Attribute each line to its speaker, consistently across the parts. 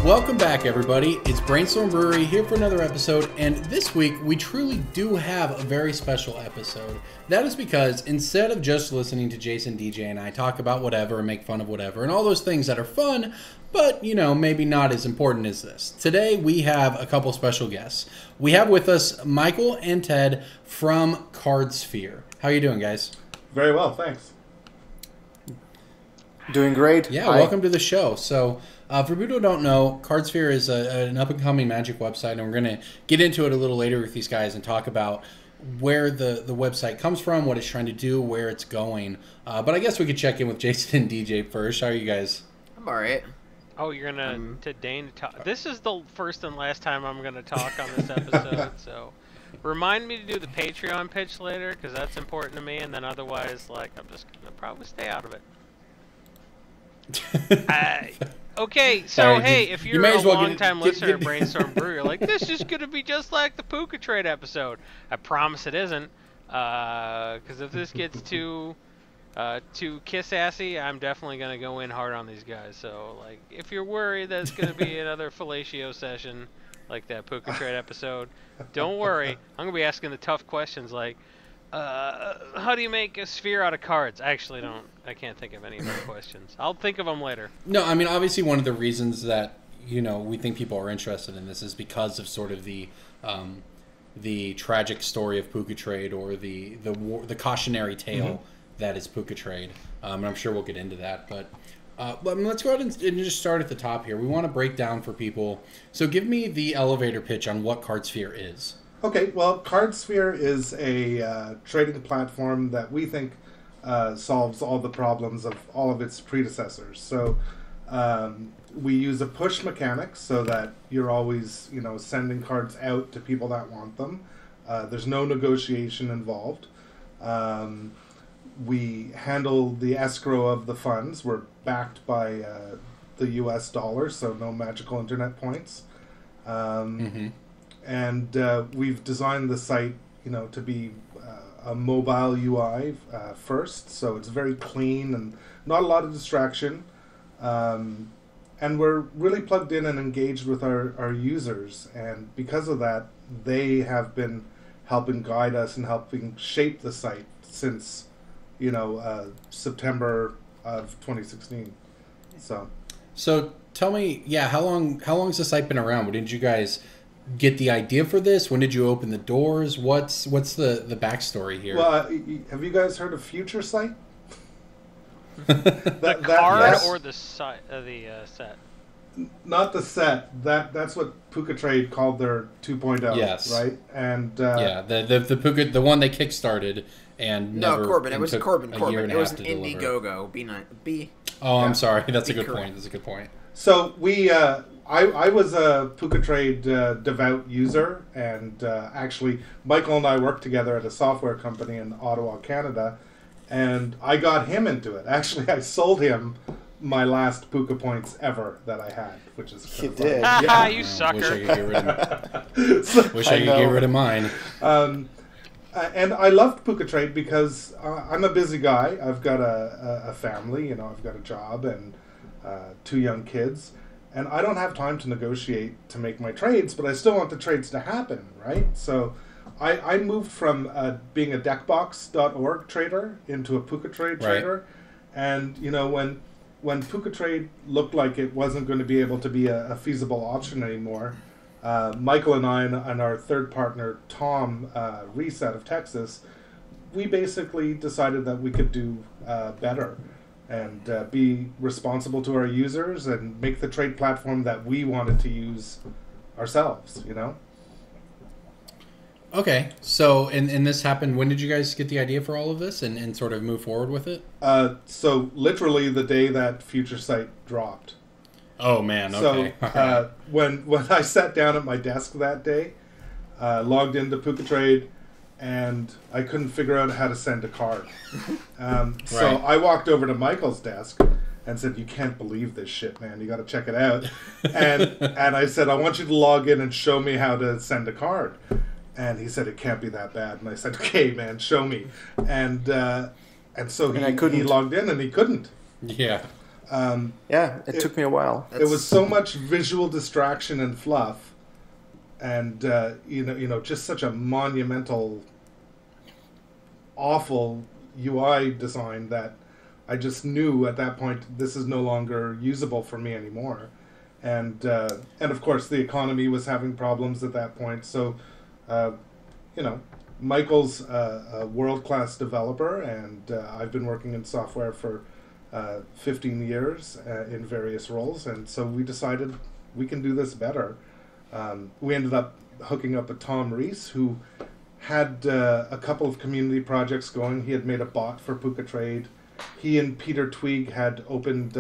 Speaker 1: Welcome back, everybody. It's Brainstorm Brewery here for another episode, and this week we truly do have a very special episode. That is because instead of just listening to Jason, DJ, and I talk about whatever and make fun of whatever and all those things that are fun, but, you know, maybe not as important as this. Today we have a couple special guests. We have with us Michael and Ted from Cardsphere. How are you doing, guys?
Speaker 2: Very well, thanks.
Speaker 3: Doing great.
Speaker 1: Yeah,
Speaker 3: Hi.
Speaker 1: welcome to the show. So, for people who don't know, Cardsphere is an up-and-coming Magic website, and we're going to get into it a little later with these guys and talk about where the website comes from, what it's trying to do, where it's going. But I guess we could check in with Jason and DJ first. How are you guys?
Speaker 4: I'm alright.
Speaker 5: Oh, you're gonna to deign to talk. This is the first and last time I'm gonna talk on this episode, so remind me to do the Patreon pitch later, because that's important to me. And then otherwise, like, I'm just gonna probably stay out of it. Okay, so
Speaker 1: Right,
Speaker 5: hey, if you're
Speaker 1: may
Speaker 5: a
Speaker 1: as well
Speaker 5: long-time listener of Brainstorm Brewery, you're like, this is gonna be just like the Puka Trade episode. I promise it isn't, because if this gets too kiss-assy, I'm definitely going to go in hard on these guys. So, like, if you're worried that it's going to be another fellatio session like that Puka Trade episode, don't worry. I'm going to be asking the tough questions like, how do you make a sphere out of cards? I actually don't. I can't think of any of those questions. I'll think of them later.
Speaker 1: No, I mean, obviously one of the reasons that, you know, we think people are interested in this is because of sort of the tragic story of Puka Trade, or the cautionary tale that is Puka Trade. And I'm sure we'll get into that. But let's go ahead and just start at the top here. We want to break down for people. So give me the elevator pitch on what Cardsphere is.
Speaker 2: Okay, well, Cardsphere is a trading platform that we think solves all the problems of all of its predecessors. So we use a push mechanic so that you're always, you know, sending cards out to people that want them. There's no negotiation involved. We handle the escrow of the funds. We're backed by the US dollar, so no magical internet points. And we've designed the site, you know, to be a mobile UI first, so it's very clean and not a lot of distraction. And we're really plugged in and engaged with our users, and because of that, they have been helping guide us and helping shape the site since, you know, September of 2016. So
Speaker 1: Tell me, yeah, how long has the site been around? When did you guys get the idea for this? When did you open the doors? What's the backstory here?
Speaker 2: Well, have you guys heard of Future Site?
Speaker 5: The card or the site, set?
Speaker 2: Not the set. That's what Puka Trade called their 2.0.
Speaker 1: Yes.
Speaker 2: Right. And
Speaker 1: yeah, the Puka, the one they kickstarted and never.
Speaker 4: No, Corbin. It was Corbin.
Speaker 1: It was
Speaker 4: an Indiegogo. B.
Speaker 1: Oh, I'm sorry. That's a
Speaker 4: Be
Speaker 1: good
Speaker 4: correct.
Speaker 1: point. That's a good point.
Speaker 2: So we, I was a Puka Trade devout user, and actually Michael and I worked together at a software company in Ottawa, Canada, and I got him into it. Actually, I sold him my last Puka points ever that I had, which is
Speaker 3: You did.
Speaker 5: Haha, you
Speaker 1: Wish
Speaker 5: sucker.
Speaker 1: I could get rid of, wish I could get rid of mine.
Speaker 2: And I loved Puka Trade because I'm a busy guy. I've got a family, you know, I've got a job and 2 young kids, and I don't have time to negotiate to make my trades, but I still want the trades to happen, right? So I moved from being a deckbox.org trader into a Puka Trade trader, and, you know, when Puka Trade looked like it wasn't going to be able to be a feasible option anymore, Michael and I and our third partner, Tom Reset of Texas, we basically decided that we could do better and be responsible to our users and make the trade platform that we wanted to use ourselves, you know?
Speaker 1: Okay, so and this happened, when did you guys get the idea for all of this and sort of move forward with it?
Speaker 2: So literally the day that Future Site dropped.
Speaker 1: Oh, man, okay.
Speaker 2: So when I sat down at my desk that day, logged into Puka Trade, and I couldn't figure out how to send a card. So I walked over to Michael's desk and said, "You can't believe this shit, man. You got to check it out." And I said, "I want you to log in and show me how to send a card." And he said, "It can't be that bad." And I said, "Okay, man, show me." And so he logged in and he couldn't.
Speaker 1: Yeah.
Speaker 3: Yeah, it took me a while.
Speaker 2: It was so much visual distraction and fluff, and just such a monumental, awful UI design that I just knew at that point this is no longer usable for me anymore, and of course the economy was having problems at that point. So, Michael's a world-class developer, and I've been working in software for 15 years in various roles, and so we decided we can do this better. We ended up hooking up with Tom Reese, who had a couple of community projects going. He had made a bot for Puka Trade. He and Peter Twig had opened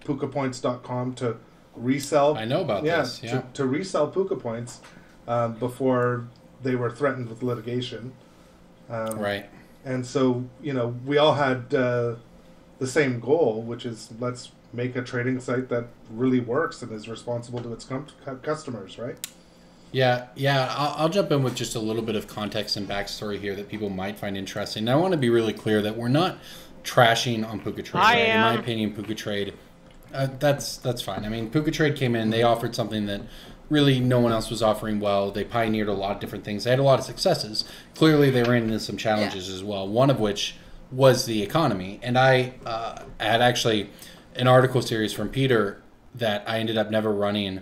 Speaker 2: PukaPoints.com to resell.
Speaker 1: I know about this. Yeah,
Speaker 2: to resell Puka Points before they were threatened with litigation.
Speaker 1: Right.
Speaker 2: And so, we all had the same goal, which is let's make a trading site that really works and is responsible to its customers, right?
Speaker 1: Yeah. I'll jump in with just a little bit of context and backstory here that people might find interesting. And I want to be really clear that we're not trashing on Puka Trade.
Speaker 5: I
Speaker 1: right?
Speaker 5: am.
Speaker 1: In my opinion, Puka Trade, that's fine. I mean, Puka Trade came in, they offered something that really no one else was offering well. They pioneered a lot of different things. They had a lot of successes. Clearly, they ran into some challenges as well, one of which was the economy. And I had actually an article series from Peter that I ended up never running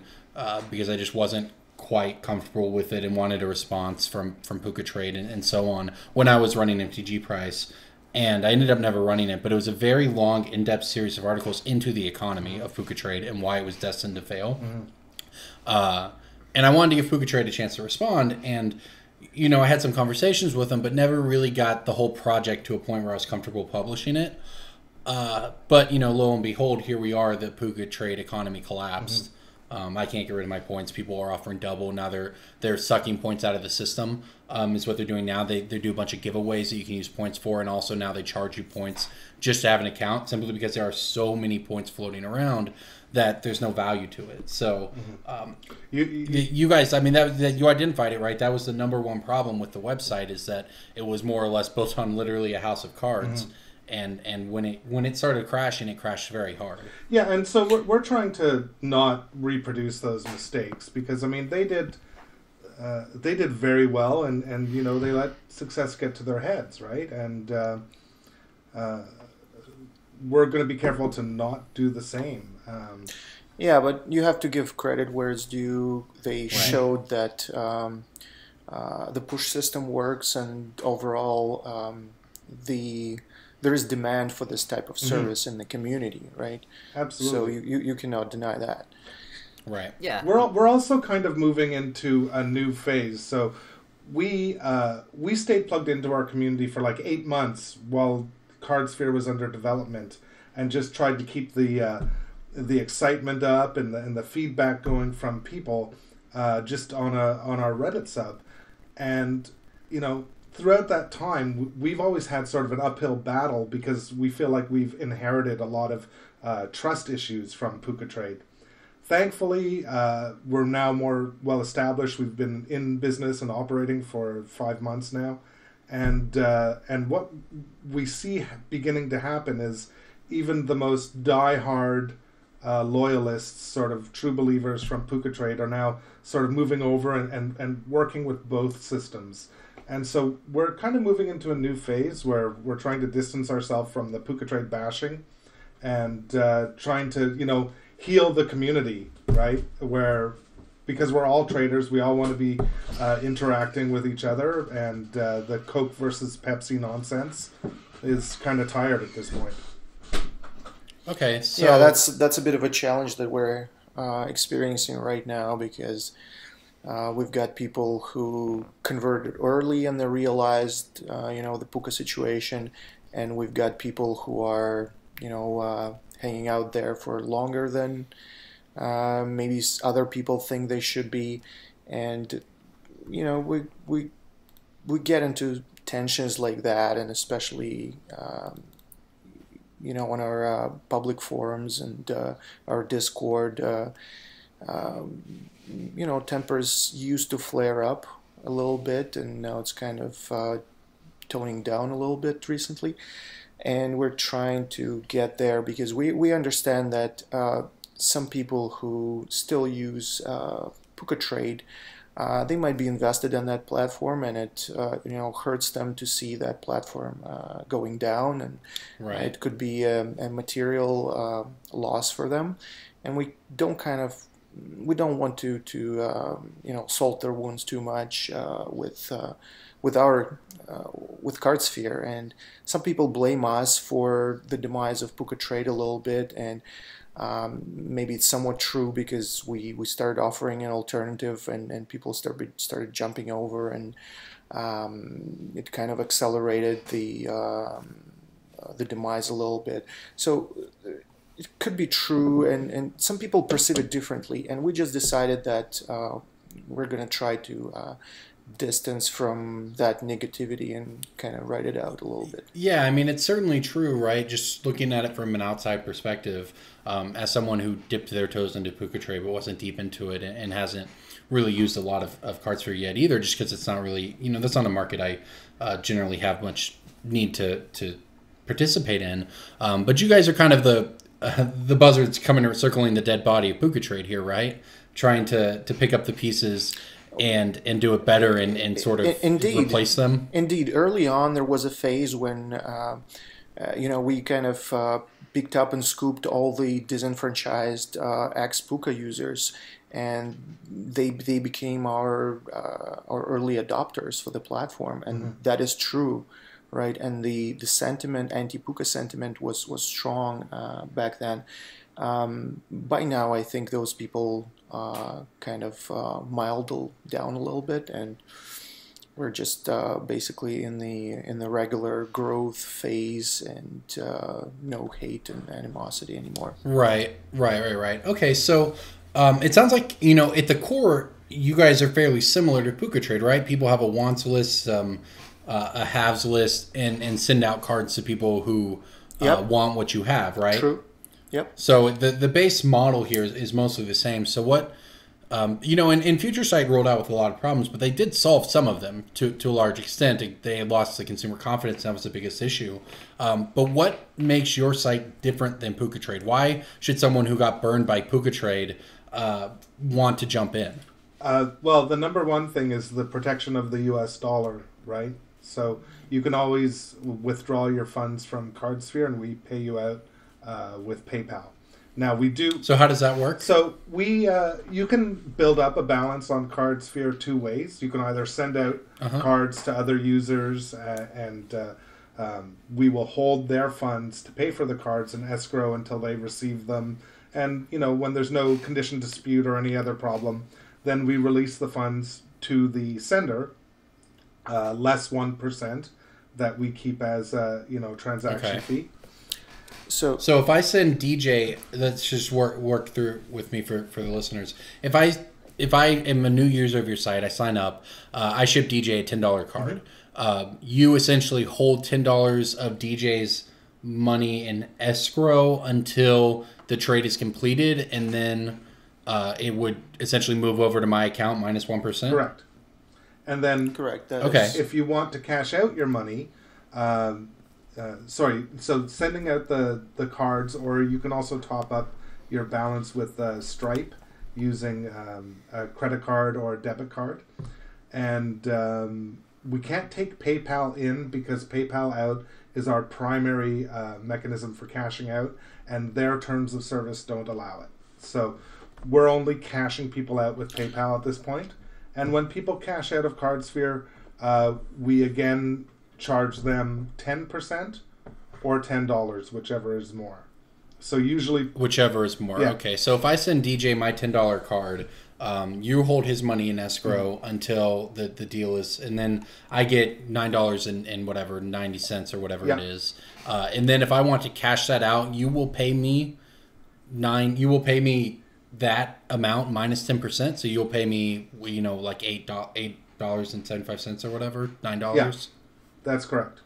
Speaker 1: because I just wasn't quite comfortable with it and wanted a response from Puka Trade and so on when I was running MTG Price. And I ended up never running it, but it was a very long, in-depth series of articles into the economy of Puka Trade and why it was destined to fail. And I wanted to give Puka Trade a chance to respond. And, I had some conversations with them, but never really got the whole project to a point where I was comfortable publishing it. But, lo and behold, here we are, the Puka Trade economy collapsed. I can't get rid of my points. People are offering double. Now they're sucking points out of the system, is what they're doing now. They do a bunch of giveaways that you can use points for, and also now they charge you points just to have an account, simply because there are so many points floating around that there's no value to it. So you guys, I mean, that you identified it, right? That was the number one problem with the website, is that it was more or less built on literally a house of cards. And when it started crashing, it crashed very hard.
Speaker 2: Yeah, and so we're trying to not reproduce those mistakes, because I mean they did very well, and they let success get to their heads, right? And we're going to be careful to not do the same.
Speaker 3: Yeah, but you have to give credit where it's due. They showed that the push system works, and overall there is demand for this type of service in the community, right?
Speaker 2: Absolutely.
Speaker 3: So you cannot deny that.
Speaker 1: Right.
Speaker 4: Yeah.
Speaker 2: We're also kind of moving into a new phase. So we stayed plugged into our community for like 8 months while Cardsphere was under development, and just tried to keep the excitement up and the feedback going from people just on our Reddit sub. And throughout that time, we've always had sort of an uphill battle, because we feel like we've inherited a lot of trust issues from Puka Trade. Thankfully, we're now more well established. We've been in business and operating for 5 months now, and what we see beginning to happen is even the most die-hard loyalists, sort of true believers from Puka Trade, are now sort of moving over and working with both systems. And so we're kind of moving into a new phase where we're trying to distance ourselves from the Puka Trade bashing, and trying to, heal the community, right? Because we're all traders, we all want to be interacting with each other, and the Coke versus Pepsi nonsense is kind of tired at this point.
Speaker 1: Okay, so
Speaker 3: yeah, that's a bit of a challenge that we're experiencing right now, because we've got people who converted early and they realized, the Puka situation, and we've got people who are, hanging out there for longer than maybe other people think they should be, and we get into tensions like that, and especially on our public forums and our Discord. Tempers used to flare up a little bit, and now it's kind of toning down a little bit recently, and we're trying to get there because we understand that some people who still use PucaTrade, they might be invested in that platform, and it hurts them to see that platform going down, and it could be a material loss for them, and we don't want to salt their wounds too much with Cardsphere, and some people blame us for the demise of PucaTrade a little bit, and maybe it's somewhat true because we started offering an alternative, and people started jumping over, and it kind of accelerated the demise a little bit. So it could be true, and some people perceive it differently, and we just decided that we're going to try to distance from that negativity and kind of write it out a little bit.
Speaker 1: Yeah, I mean, it's certainly true, right? Just looking at it from an outside perspective, as someone who dipped their toes into PucaTrade but wasn't deep into it and hasn't really used a lot of Cardsphere yet either, just because it's not really, that's not a market I generally have much need to participate in. But you guys are kind of the buzzards circling the dead body of PucaTrade here, right? Trying to pick up the pieces and do it better and sort of replace them.
Speaker 3: Indeed, early on there was a phase when we kind of picked up and scooped all the disenfranchised ex-Puca users, and they became our early adopters for the platform, and that is true, right? And the sentiment, anti-Puca sentiment, was strong back then. By now, I think those people kind of mild down a little bit, and we're just basically in the regular growth phase, and no hate and animosity anymore. Right.
Speaker 1: Okay, so it sounds like at the core, you guys are fairly similar to PucaTrade, right? People have a wants list, a haves list, and send out cards to people who want what you have, right?
Speaker 3: True. Yep.
Speaker 1: So the base model here is mostly the same. So what, and FutureSight rolled out with a lot of problems, but they did solve some of them to a large extent. They lost the consumer confidence. That was the biggest issue. But what makes your site different than PucaTrade? Why should someone who got burned by PucaTrade want to jump in?
Speaker 2: Well, the number one thing is the protection of the U.S. dollar, right? So you can always withdraw your funds from Cardsphere, and we pay you out with PayPal. Now we do.
Speaker 1: So how does that work?
Speaker 2: So you can build up a balance on Cardsphere two ways. You can either send out cards to other users, and we will hold their funds to pay for the cards in escrow until they receive them. And when there's no condition dispute or any other problem, then we release the funds to the sender, less 1% that we keep as transaction fee.
Speaker 3: So
Speaker 1: if I send DJ, let's just work through with me for the listeners. If I am a new user of your site, I sign up, I ship DJ a $10 card. You essentially hold $10 of DJ's money in escrow until the trade is completed, and then it would essentially move over to my account minus 1%.
Speaker 2: Correct. And then if you want to cash out your money. So sending out the cards, or you can also top up your balance with Stripe using a credit card or a debit card. And we can't take PayPal in because PayPal out is our primary mechanism for cashing out, and their terms of service don't allow it. So we're only cashing people out with PayPal at this point. And when people cash out of Cardsphere, we again charge them 10% or $10, whichever is more. So usually
Speaker 1: whichever is more. Yeah. Okay, so if I send DJ my $10 card, you hold his money in escrow until the deal is, and then I get $9 and whatever 90 cents or whatever it is, and then if I want to cash that out, you will pay me that amount minus 10%. So you'll pay me like $8.75 or whatever, $9.
Speaker 2: Yeah. That's correct.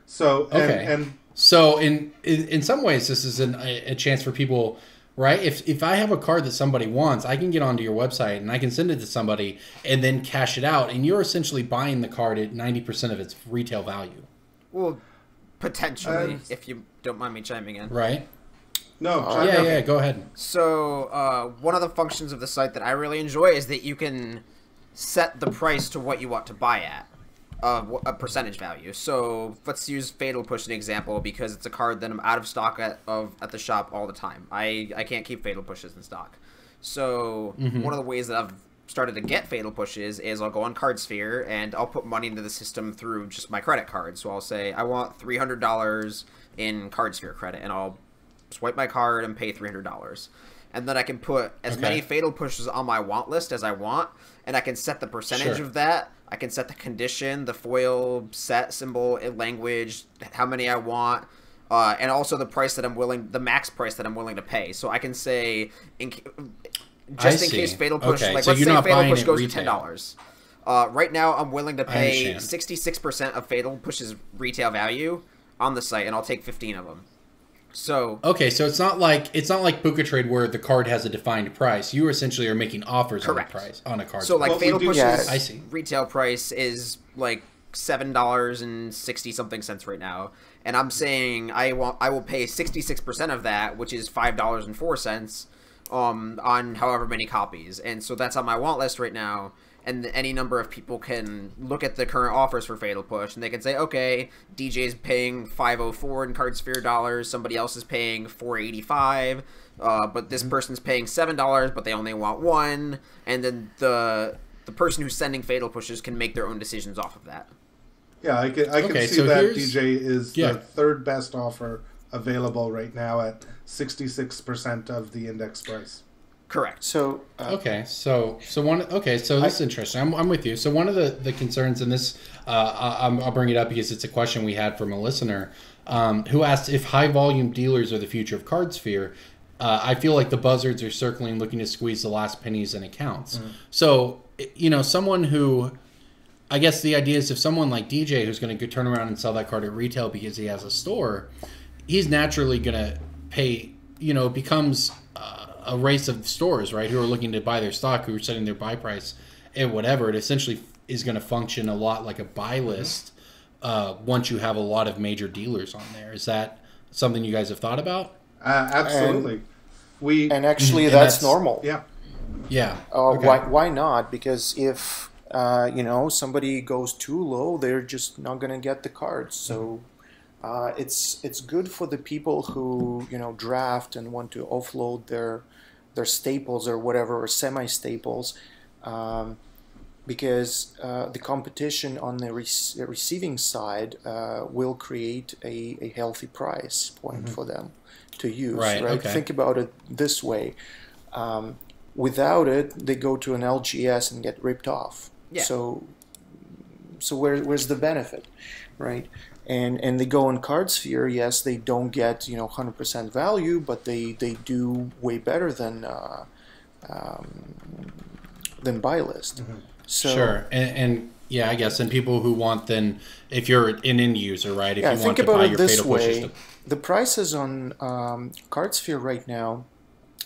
Speaker 2: So
Speaker 1: and so in some ways, this is a chance for people right? If I have a card that somebody wants, I can get onto your website and I can send it to somebody and then cash it out, and you're essentially buying the card at 90% of its retail value.
Speaker 4: Well, potentially, if you don't mind me chiming in.
Speaker 1: Right?
Speaker 2: No,
Speaker 1: Yeah, go ahead.
Speaker 4: So, one of the functions of the site that I really enjoy is that you can set the price to what you want to buy at, a percentage value. So, let's use Fatal Push as an example, because it's a card that I'm out of stock at the shop all the time. I can't keep Fatal Pushes in stock. So, one of the ways that I've started to get Fatal Pushes is I'll go on Cardsphere and I'll put money into the system through just my credit card. So I'll say I want $300 in Cardsphere credit, and I'll swipe my card and pay $300. And then I can put as many Fatal Pushes on my want list as I want, and I can set the percentage of that. I can set the condition, the foil, set, symbol, language, how many I want, and also the price that the max price that I'm willing to pay. So I can say, in case Fatal Push,
Speaker 1: so
Speaker 4: let's say Fatal Push goes to $10. Right now, I'm willing to pay 66% of Fatal Push's retail value on the site, and I'll take 15 of them. So
Speaker 1: so it's not like Puka Trade where the card has a defined price. You essentially are making offers on a price on a card.
Speaker 4: So like Fatal Push's
Speaker 1: I
Speaker 4: retail price is like $7.60 something right now, and I'm saying I will pay 66% of that, which is $5.04 on however many copies, and so that's on my want list right now. And any number of people can look at the current offers for Fatal Push, and they can say, okay, DJ's paying $5.04 in Cardsphere dollars, somebody else is paying $4.85, but this person's paying $7, but they only want one, and then the person who's sending Fatal Pushes can make their own decisions off of that.
Speaker 2: Yeah, I can see that DJ is the third best offer available right now at 66% of the index price.
Speaker 4: Correct.
Speaker 2: So
Speaker 1: this is interesting. I'm with you. So one of the concerns in this, I'll bring it up because it's a question we had from a listener who asked if high volume dealers are the future of Cardsphere. I feel like the buzzards are circling, looking to squeeze the last pennies in accounts. So someone who, I guess the idea is if someone like DJ who's going to turn around and sell that card at retail because he has a store, he's naturally going to pay. It becomes a race of stores, right, who are looking to buy their stock, who are setting their buy price and whatever. It essentially is going to function a lot like a buy list once you have a lot of major dealers on there. Is that something you guys have thought about?
Speaker 2: Absolutely.
Speaker 3: That's normal.
Speaker 2: Yeah.
Speaker 3: Why not? Because if somebody goes too low, they're just not going to get the cards. So it's good for the people who draft and want to offload their staples or whatever, or semi-staples, because the competition on the receiving side will create a healthy price point for them to use. Right?
Speaker 1: Okay.
Speaker 3: Think about it this way. Without it, they go to an LGS and get ripped off.
Speaker 4: Yeah.
Speaker 3: So where's the benefit, right? And they go on Cardsphere. Yes, they don't get 100% value, but they do way better than buy list. So,
Speaker 1: sure, and yeah, I guess, and people who want then, if you're an end user, right? If you
Speaker 3: think
Speaker 1: want to
Speaker 3: about
Speaker 1: buy
Speaker 3: it
Speaker 1: your
Speaker 3: this
Speaker 1: Fatal
Speaker 3: way:
Speaker 1: Pushes
Speaker 3: the prices on Cardsphere right now,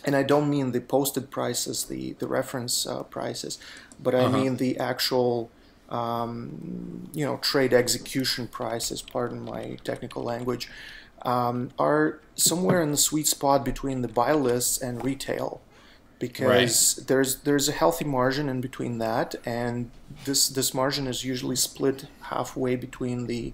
Speaker 3: and I don't mean the posted prices, the reference prices, but I mean the actual trade execution prices, pardon my technical language, are somewhere in the sweet spot between the buy lists and retail, because there's a healthy margin in between that, and this margin is usually split halfway between the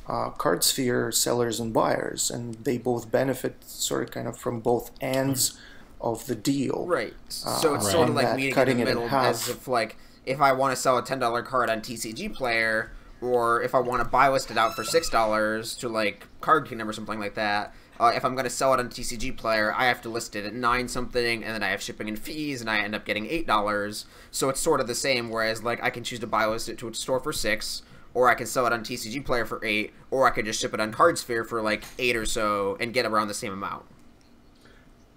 Speaker 3: Cardsphere sellers and buyers, and they both benefit sort of kind of from both ends of the deal.
Speaker 4: Right. So it's sort of like meeting in the middle, as if like, if I want to sell a $10 card on TCG Player, or if I want to buy list it out for $6 to like Card Kingdom or something like that, if I'm going to sell it on TCG Player, I have to list it at 9 something, and then I have shipping and fees, and I end up getting $8. So it's sort of the same, whereas like I can choose to buy list it to a store for $6, or I can sell it on TCG Player for $8, or I could just ship it on Cardsphere for like $8 or so and get around the same amount.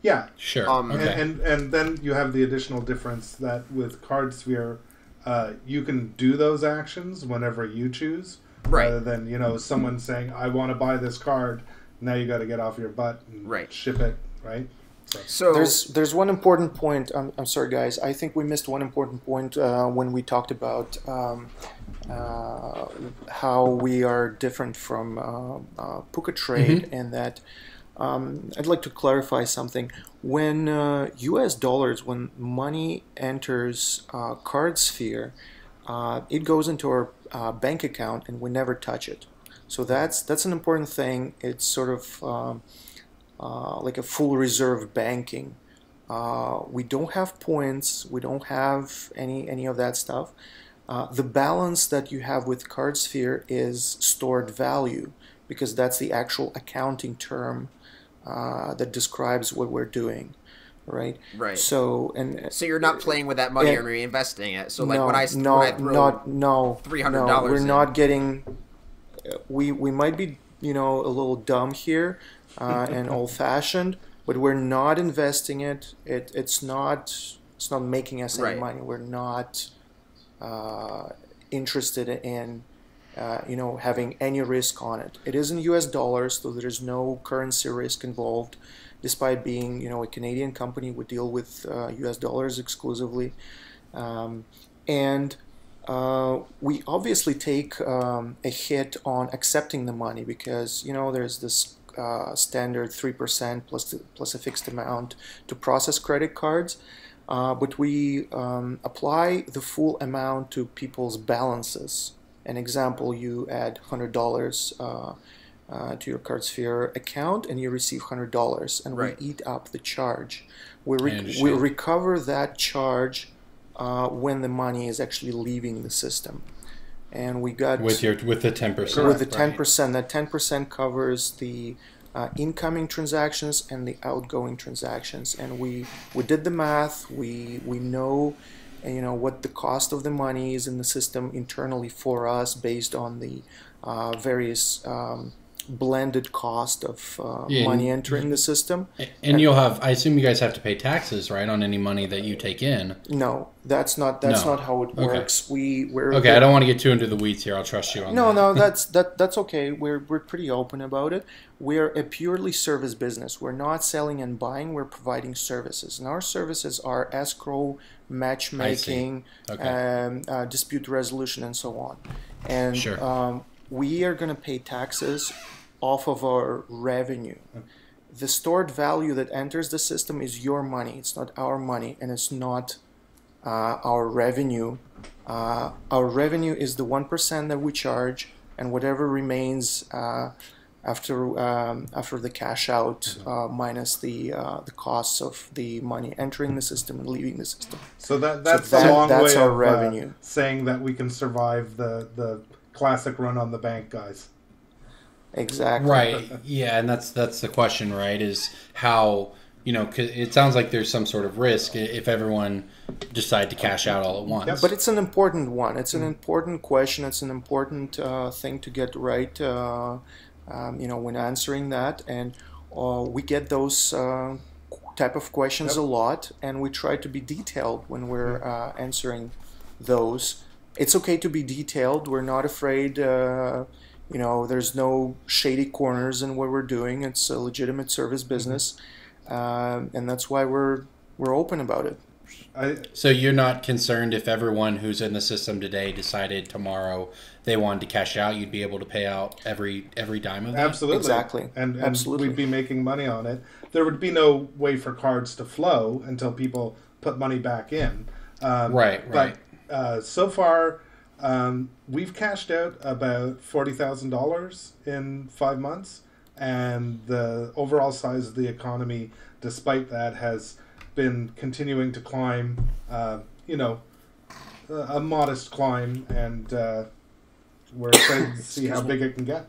Speaker 2: Yeah.
Speaker 1: Sure.
Speaker 2: And then you have the additional difference that with Cardsphere, you can do those actions whenever you choose, rather than someone saying, "I want to buy this card." Now you got to get off your butt and ship it, right?
Speaker 4: So
Speaker 3: there's one important point. I'm sorry, guys. I think we missed one important point when we talked about how we are different from Puka Trade, and that I'd like to clarify something. When U.S. dollars, when money enters Cardsphere, it goes into our bank account, and we never touch it. So that's an important thing. It's sort of like a full reserve banking. We don't have points. We don't have any of that stuff. The balance that you have with Cardsphere is stored value, because that's the actual accounting term that describes what we're doing, right?
Speaker 4: Right.
Speaker 3: So
Speaker 4: you're not playing with that money and reinvesting it. So like when I throw $300,
Speaker 3: we're not getting. We might be a little dumb here and old-fashioned, but we're not investing it. It's not making us any money. We're not interested in having any risk on it. It is in U.S. dollars, so there's no currency risk involved. Despite being a Canadian company, we deal with U.S. dollars exclusively, and we obviously take a hit on accepting the money, because there's this standard 3% plus a fixed amount to process credit cards, but we apply the full amount to people's balances. An example: you add $100 to your Cardsphere account, and you receive $100, and we eat up the charge. We recover that charge when the money is actually leaving the system, and we got
Speaker 1: with the 10%.
Speaker 3: With the 10%, that 10% covers the incoming transactions and the outgoing transactions, and we did the math. We know what the cost of the money is in the system internally for us, based on the various blended cost of money entering the system.
Speaker 1: And you'll have, I assume you guys have to pay taxes, right, on any money that you take in?
Speaker 3: No, that's not how it works. We're
Speaker 1: okay. I don't want to get too into the weeds here. I'll trust you on that.
Speaker 3: No, that's okay. We're pretty open about it. We're a purely service business. We're not selling and buying. We're providing services, and our services are escrow, matchmaking, dispute resolution, and so on. And we are going to pay taxes off of our revenue. The stored value that enters the system is your money. It's not our money, and it's not our revenue. Our revenue is the 1% that we charge, and whatever remains after the cash out minus the costs of the money entering the system and leaving the system.
Speaker 2: So that's a long way
Speaker 3: our
Speaker 2: of
Speaker 3: revenue.
Speaker 2: Saying that we can survive the classic run on the bank, guys.
Speaker 3: Exactly.
Speaker 1: Right. Yeah, and that's the question, right? Is how, 'cause it sounds like there's some sort of risk if everyone decide to cash out all at once.
Speaker 2: Yep.
Speaker 3: But it's an important one. It's an important question. It's an important thing to get right. When answering that, and we get those type of questions a lot, and we try to be detailed when we're answering those. It's okay to be detailed. We're not afraid. There's no shady corners in what we're doing. It's a legitimate service business, and that's why we're open about it.
Speaker 1: So you're not concerned if everyone who's in the system today decided tomorrow they wanted to cash out, you'd be able to pay out every dime of that?
Speaker 2: Absolutely.
Speaker 3: Exactly.
Speaker 2: And
Speaker 3: Absolutely.
Speaker 2: we'd be making money on it. There would be no way for cards to flow until people put money back in.
Speaker 1: Right.
Speaker 2: But so far, we've cashed out about $40,000 in 5 months, and the overall size of the economy, despite that, has been continuing to climb. A modest climb, and we're excited to see how big it can get.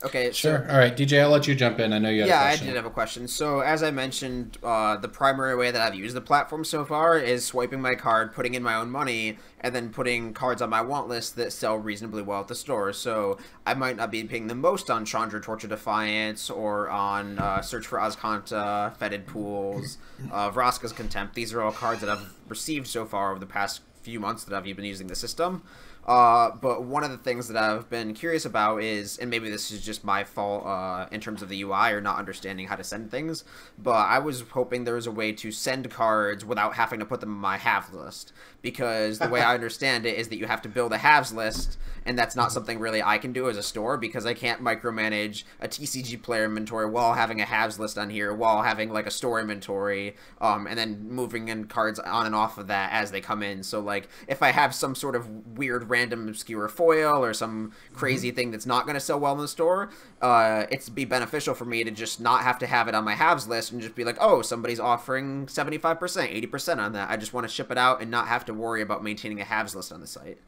Speaker 4: Okay,
Speaker 1: sure. All right, DJ, I'll let you jump in. I know you had a question.
Speaker 4: I did have a question. So, as I mentioned, the primary way that I've used the platform so far is swiping my card, putting in my own money, and then putting cards on my want list that sell reasonably well at the store. So, I might not be paying the most on Chandra Torture Defiance or on Search for Azkanta, Fetid Pools, Vraska's Contempt. These are all cards that I've received so far over the past few months that I've been using the system. But one of the things that I've been curious about is, and maybe this is just my fault in terms of the UI or not understanding how to send things, but I was hoping there was a way to send cards without having to put them in my halves list. Because the way I understand it is that you have to build a halves list, and that's not something really I can do as a store, because I can't micromanage a TCG player inventory while having a halves list on here, while having like a store inventory, and then moving in cards on and off of that as they come in. So like if I have some sort of weird random obscure foil or some crazy thing that's not going to sell well in the store, it'd be beneficial for me to just not have to have it on my halves list and just be like, oh, somebody's offering 75%, 80% on that. I just want to ship it out and not have to worry about maintaining a halves list on the site.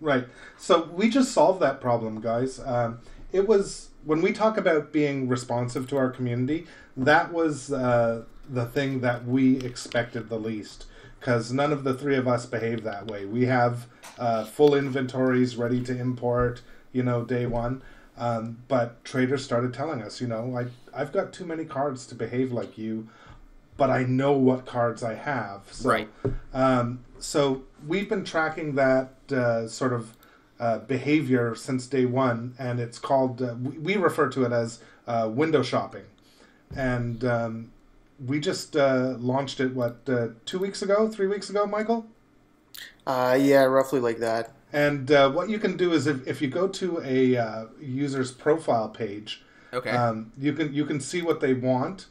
Speaker 2: Right. So we just solved that problem, guys. It was, when we talk about being responsive to our community, that was the thing that we expected the least, because none of the three of us behave that way. We have full inventories ready to import, day one. But traders started telling us, I've got too many cards to behave like you, but I know what cards I have. So,
Speaker 4: right.
Speaker 2: So we've been tracking that sort of behavior since day one, and it's called, we refer to it as window shopping. And we just launched it, 2 weeks ago, 3 weeks ago, Michael?
Speaker 3: Yeah, roughly like that.
Speaker 2: And what you can do is if you go to a user's profile page,
Speaker 4: okay,
Speaker 2: you can see what they want,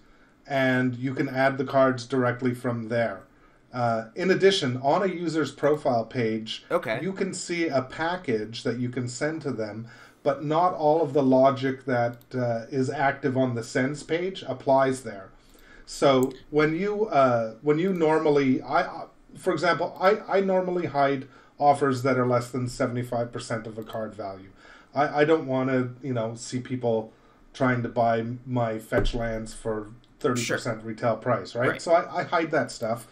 Speaker 2: and you can add the cards directly from there. In addition, on a user's profile page,
Speaker 4: okay,
Speaker 2: you can see a package that you can send to them, but not all of the logic that is active on the sends page applies there. So when you normally, for example, I normally hide offers that are less than 75% of a card value. I don't want to, see people trying to buy my fetch lands for 30% retail price, right? So I hide that stuff.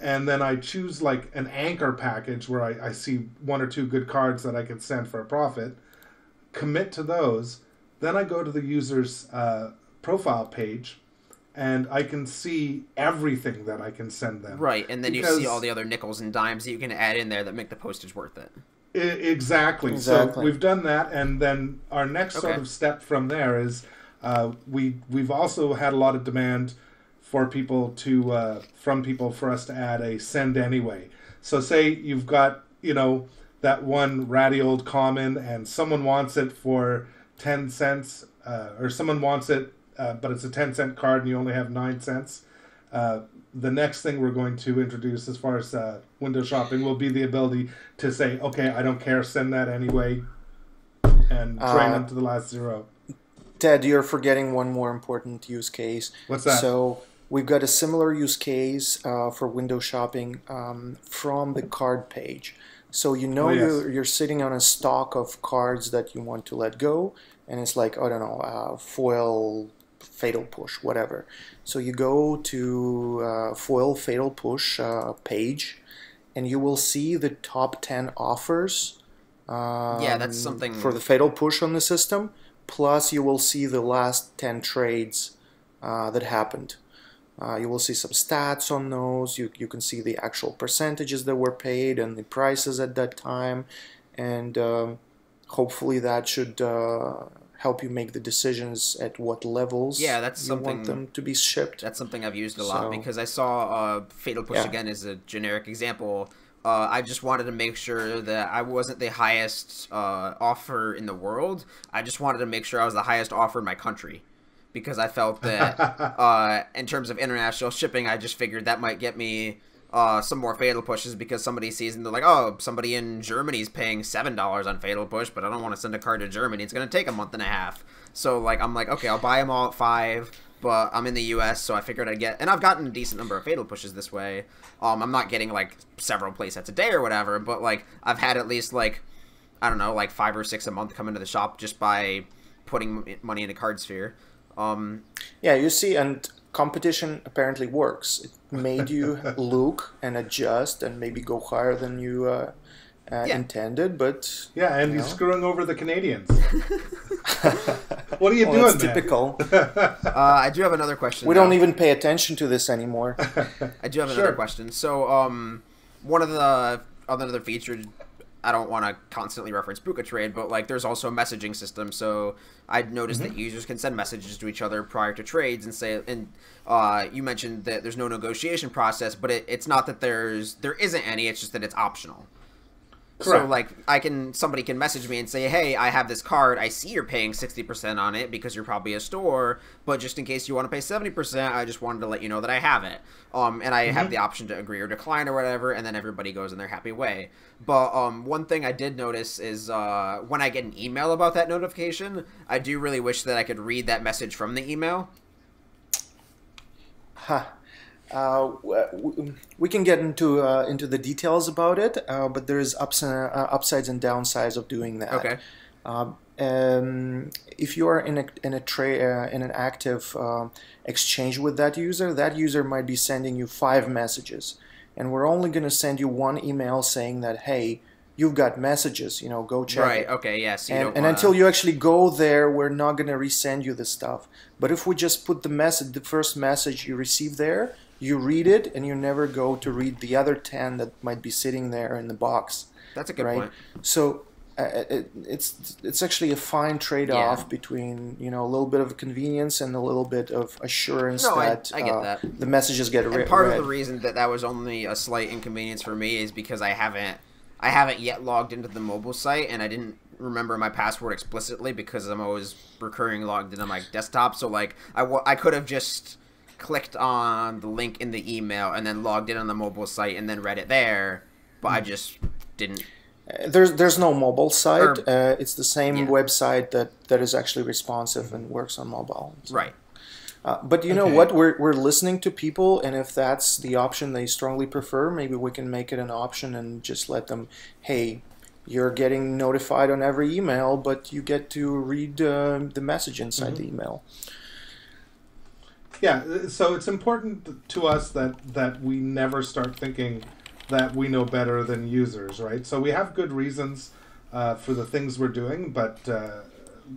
Speaker 2: And then I choose like an anchor package where I see one or two good cards that I could send for a profit, commit to those. Then I go to the user's profile page, and I can see everything that I can send them.
Speaker 4: Right, and then you see all the other nickels and dimes that you can add in there that make the postage worth it.
Speaker 2: Exactly. So we've done that, and then our next sort of step from there is we've also had a lot of demand for people for us to add a send anyway. So say you've got, that one ratty old common, and someone wants it for 10 cents, or someone wants it, but it's a 10-cent card and you only have 9 cents. The next thing we're going to introduce as far as window shopping will be the ability to say, okay, I don't care, send that anyway, and drain them to the last zero.
Speaker 3: Ted, you're forgetting one more important use case.
Speaker 2: What's that?
Speaker 3: So we've got a similar use case for window shopping from the card page. So you're sitting on a stock of cards that you want to let go, and it's like, I don't know, foil, fatal push, whatever. So you go to foil, fatal push page, and you will see the top 10 offers.
Speaker 4: Yeah, that's something
Speaker 3: for the fatal push on the system. Plus, you will see the last 10 trades that happened. You will see some stats on those. You can see the actual percentages that were paid and the prices at that time. And hopefully that should help you make the decisions at what levels you want them to be shipped.
Speaker 4: That's something I've used a lot, because I saw Fatal Push again as a generic example. I just wanted to make sure that I wasn't the highest offer in the world. I just wanted to make sure I was the highest offer in my country, because I felt that in terms of international shipping, I just figured that might get me some more Fatal Pushes, because somebody sees and they're like, oh, somebody in Germany's paying $7 on Fatal Push, but I don't want to send a card to Germany. It's going to take a month and a half. So like I'm like, okay, I'll buy them all at $5. But I'm in the U.S., so I figured I'd get... And I've gotten a decent number of Fatal Pushes this way. I'm not getting, like, several play sets a day or whatever, but, like, I've had at least, like, I don't know, like 5 or 6 a month come into the shop just by putting money into Cardsphere.
Speaker 3: Yeah, you see, and competition apparently works. It made you look and adjust and maybe go higher than you intended, but...
Speaker 2: Yeah, and he's screwing over the Canadians. What are you doing,
Speaker 3: that's typical.
Speaker 4: I do have another question.
Speaker 3: We don't even pay attention to this anymore.
Speaker 4: I do have another question. So, one of the other featured I don't want to constantly reference Puka Trade, but like there's also a messaging system. So I'd noticed that users can send messages to each other prior to trades and say, and you mentioned that there's no negotiation process, but it's not that there isn't any. It's just that it's optional.
Speaker 2: Correct.
Speaker 4: So like somebody can message me and say, hey, I have this card. I see you're paying 60% on it because you're probably a store, but just in case you want to pay 70%, I just wanted to let you know that I have it. And I have the option to agree or decline or whatever, and then everybody goes in their happy way. But one thing I did notice is when I get an email about that notification, I do really wish that I could read that message from the email.
Speaker 3: We can get into the details about it, but there's upsides and downsides of doing that.
Speaker 4: Okay.
Speaker 3: If you are in an active exchange with that user might be sending you 5 messages, and we're only going to send you one email saying that, hey, you've got messages, go check
Speaker 4: Right,
Speaker 3: it.
Speaker 4: okay, yes. Yeah,
Speaker 3: And until you actually go there, we're not going to resend you the stuff. But if we just put the first message you receive there, you read it, and you never go to read the other 10 that might be sitting there in the box.
Speaker 4: That's a good point.
Speaker 3: So it's actually a fine trade-off between a little bit of convenience and a little bit of assurance that
Speaker 4: I get that.
Speaker 3: the messages get read.
Speaker 4: And part of the reason that was only a slight inconvenience for me is because I haven't yet logged into the mobile site, and I didn't remember my password explicitly because I'm always recurring logged in on my desktop. So like I could have just clicked on the link in the email and then logged in on the mobile site and then read it there, but I just didn't.
Speaker 3: There's no mobile site. It's the same website that is actually responsive and works on mobile. So.
Speaker 4: Right.
Speaker 3: But you know what? We're listening to people, and if that's the option they strongly prefer, maybe we can make it an option and just let them, hey, you're getting notified on every email, but you get to read the message inside the email.
Speaker 2: Yeah, so it's important to us that we never start thinking that we know better than users, right? So we have good reasons for the things we're doing, but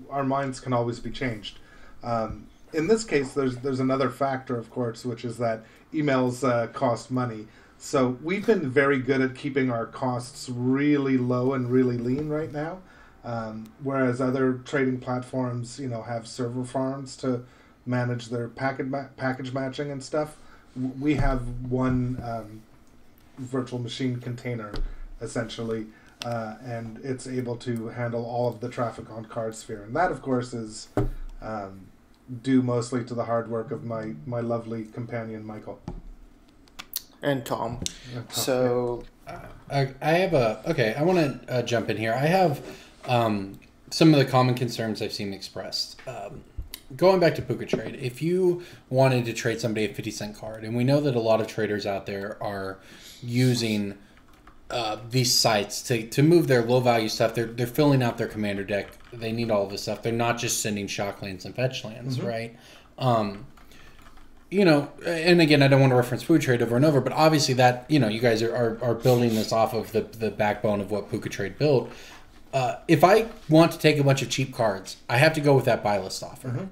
Speaker 2: our minds can always be changed. In this case, there's another factor, of course, which is that emails cost money. So we've been very good at keeping our costs really low and really lean right now, whereas other trading platforms, have server farms to manage their package matching and stuff. We have one virtual machine container, essentially, and it's able to handle all of the traffic on Cardsphere. And that, of course, is due mostly to the hard work of my lovely companion, Michael.
Speaker 3: And Tom. So
Speaker 1: I have I want to jump in here. I have some of the common concerns I've seen expressed. Going back to Puka Trade, if you wanted to trade somebody a 50-cent card, and we know that a lot of traders out there are using these sites to move their low-value stuff. They're filling out their commander deck. They need all of this stuff. They're not just sending shock lands and fetch lands, right? And again, I don't want to reference Puka Trade over and over, but obviously that, you guys are building this off of the backbone of what Puka Trade built. If I want to take a bunch of cheap cards, I have to go with that buy list offer,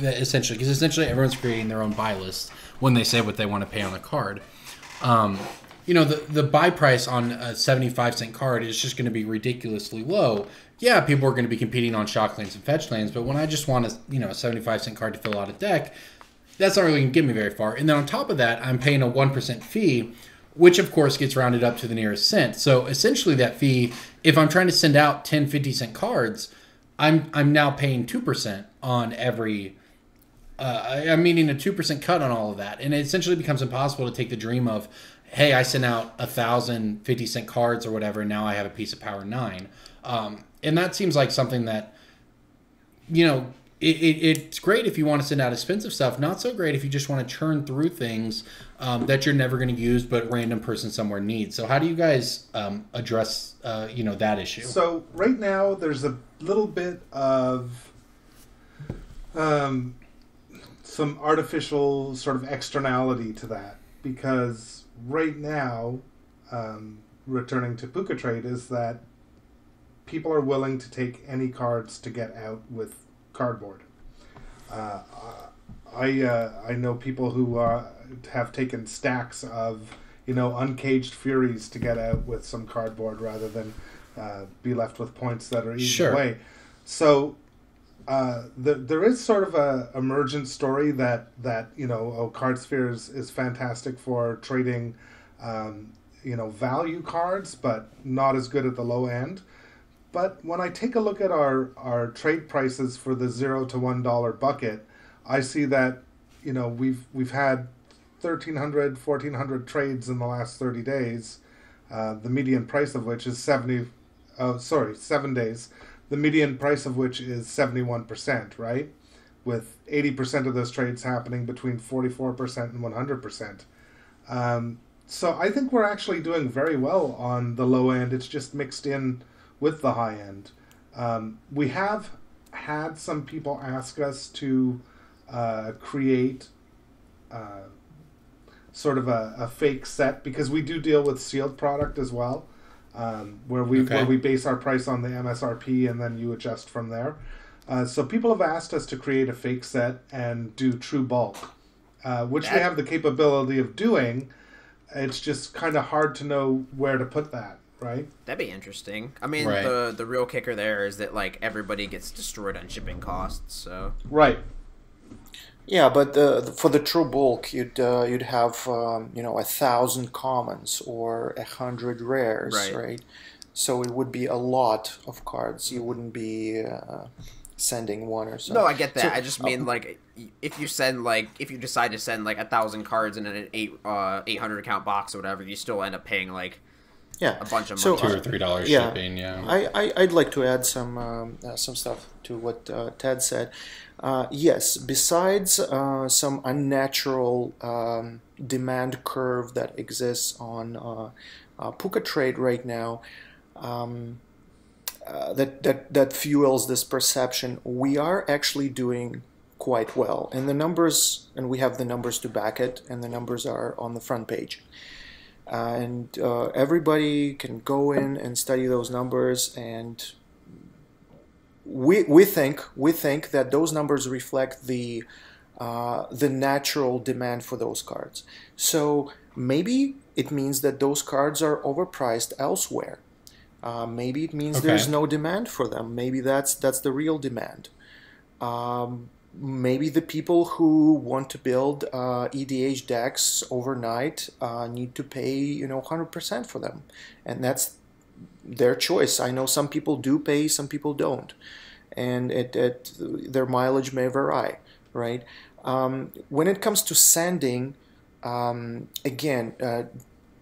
Speaker 1: essentially, because essentially everyone's creating their own buy list when they say what they want to pay on a card. The buy price on a 75-cent card is just going to be ridiculously low. Yeah, people are going to be competing on shock lands and fetch lands, but when I just want a 75-cent card to fill out a deck, that's not really going to get me very far. And then on top of that, I'm paying a 1% fee, which of course gets rounded up to the nearest cent. So essentially that fee, if I'm trying to send out 10 50-cent cards, I'm now paying 2% on every... I'm meaning a 2% cut on all of that. And it essentially becomes impossible to take the dream of, hey, I sent out 1,000 50-cent cards or whatever, and now I have a piece of Power 9. And that seems like something that, it's great if you want to send out expensive stuff. Not so great if you just want to churn through things that you're never going to use, but random person somewhere needs. So how do you guys address that issue?
Speaker 2: So right now there's a little bit of some artificial sort of externality to that, because right now, returning to Puka Trade, is that people are willing to take any cards to get out with cardboard. I know people who have taken stacks of uncaged furies to get out with some cardboard rather than be left with points that are eaten
Speaker 1: Sure.
Speaker 2: away. So there is sort of a emergent story that Cardsphere is fantastic for trading value cards, but not as good at the low end. But when I take a look at our trade prices for the $0 to $1 bucket, I see that we've had 1,300, 1,400 trades in the last 30 days. The median price of which is 7 days. The median price of which is 71%, right? With 80% of those trades happening between 44% and 100%. So I think we're actually doing very well on the low end. It's just mixed in with the high end. We have had some people ask us to create sort of a fake set, because we do deal with sealed product as well, where we base our price on the MSRP and then you adjust from there. So people have asked us to create a fake set and do true bulk, which we have the capability of doing. It's just kind of hard to know where to put that, right?
Speaker 4: That'd be interesting. I mean,
Speaker 1: Right.
Speaker 4: the real kicker there is that like everybody gets destroyed on shipping costs. So
Speaker 2: Right.
Speaker 3: Yeah, but for the true bulk, you'd have 1,000 commons or 100 rares, right? So it would be a lot of cards. You wouldn't be sending one or something.
Speaker 4: no, I get that.
Speaker 3: So,
Speaker 4: I just mean like if you decide to send like 1,000 cards in an 800 account box or whatever, you still end up paying like
Speaker 3: yeah,
Speaker 4: a bunch of
Speaker 3: So,
Speaker 4: money.
Speaker 1: $2 or $3
Speaker 3: yeah.
Speaker 1: shipping. Yeah.
Speaker 3: I'd like to add some stuff to what Ted said. Yes, besides some unnatural demand curve that exists on Puka Trade right now, that fuels this perception, we are actually doing quite well. And the numbers, and we have the numbers to back it, and the numbers are on the front page. And everybody can go in and study those numbers, and we think that those numbers reflect the natural demand for those cards. So maybe it means that those cards are overpriced elsewhere. Maybe it means there's no demand for them. Maybe that's the real demand. Maybe the people who want to build EDH decks overnight need to pay 100% for them, and that's their choice. I know some people do pay, some people don't, and their mileage may vary, right? When it comes to sending, again,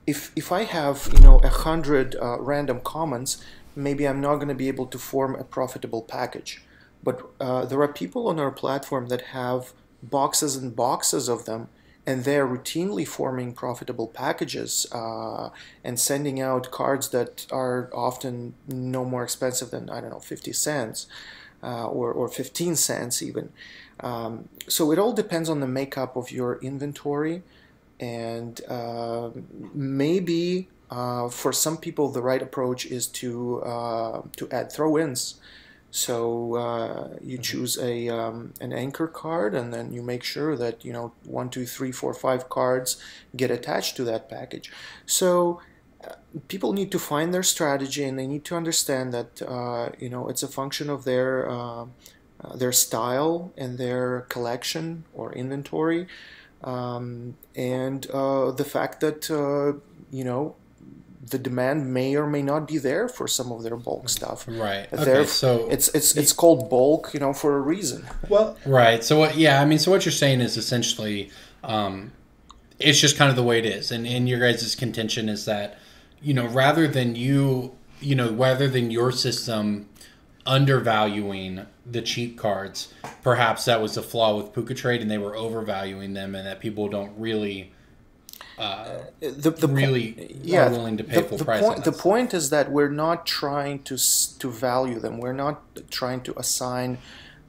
Speaker 3: if I have 100 random commons, maybe I'm not going to be able to form a profitable package. But there are people on our platform that have boxes and boxes of them, and they're routinely forming profitable packages and sending out cards that are often no more expensive than, 50 cents or 15 cents even. So it all depends on the makeup of your inventory, and maybe for some people the right approach is to add throw-ins. So you choose an anchor card, and then you make sure that 1, 2, 3, 4, 5 cards get attached to that package. So people need to find their strategy, and they need to understand that it's a function of their style and their collection or inventory, and the fact that the demand may or may not be there for some of their bulk stuff.
Speaker 1: Right. Okay. So
Speaker 3: it's called bulk, for a reason.
Speaker 2: Well,
Speaker 1: right. So what? Yeah. I mean, so what you're saying is essentially, it's just kind of the way it is, and your guys' contention is that, rather than your system undervaluing the cheap cards, perhaps that was the flaw with Puka Trade, and they were overvaluing them, and that people don't really. Are willing to pay full price.
Speaker 3: The point is that we're not trying to value them. We're not trying to assign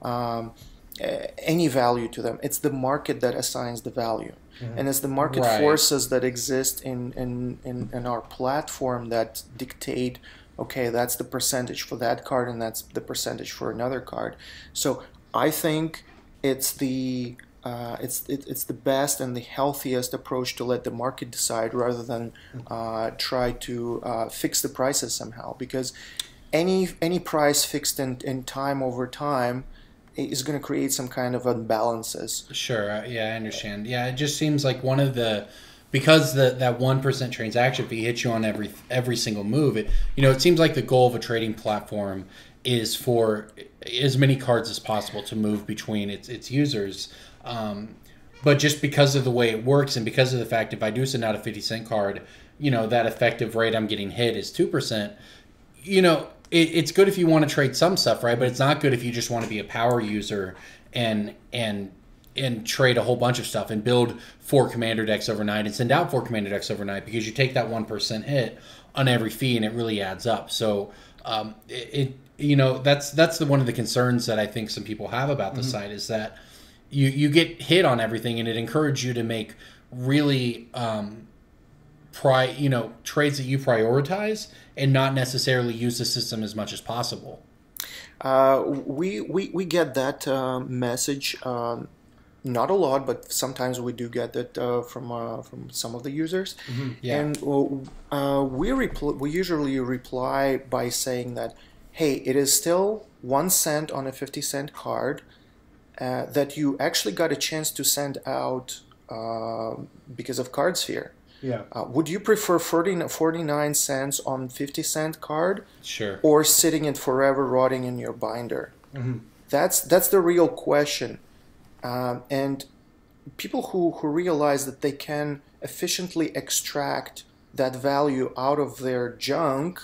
Speaker 3: any value to them. It's the market that assigns the value, and it's the market forces that exist in our platform that dictate. Okay, that's the percentage for that card, and that's the percentage for another card. So I think it's the it's the best and the healthiest approach to let the market decide rather than try to fix the prices somehow, because any price fixed in time over time is going to create some kind of imbalances.
Speaker 1: Sure. Yeah, I understand. Yeah, it just seems like one of the because that 1% transaction fee hits you on every single move. It seems like the goal of a trading platform is for as many cards as possible to move between its users. But just because of the way it works and because of the fact if I do send out a 50-cent card, that effective rate I'm getting hit is 2%. It's good if you want to trade some stuff, right? But it's not good if you just want to be a power user and trade a whole bunch of stuff and build 4 commander decks overnight and send out 4 commander decks overnight, because you take that 1% hit on every fee and it really adds up. So that's one of the concerns that I think some people have about the site is that you get hit on everything, and it encourages you to make really trades that you prioritize and not necessarily use the system as much as possible.
Speaker 3: We get that message, not a lot, but sometimes we do get that from some of the users.
Speaker 1: Yeah.
Speaker 3: And we usually reply by saying that, hey, it is still 1 cent on a 50-cent card that you actually got a chance to send out because of Cardsphere.
Speaker 2: Yeah.
Speaker 3: Would you prefer 49 cents on 50-cent card?
Speaker 1: Sure.
Speaker 3: Or sitting it forever rotting in your binder? That's the real question. And people who realize that they can efficiently extract that value out of their junk,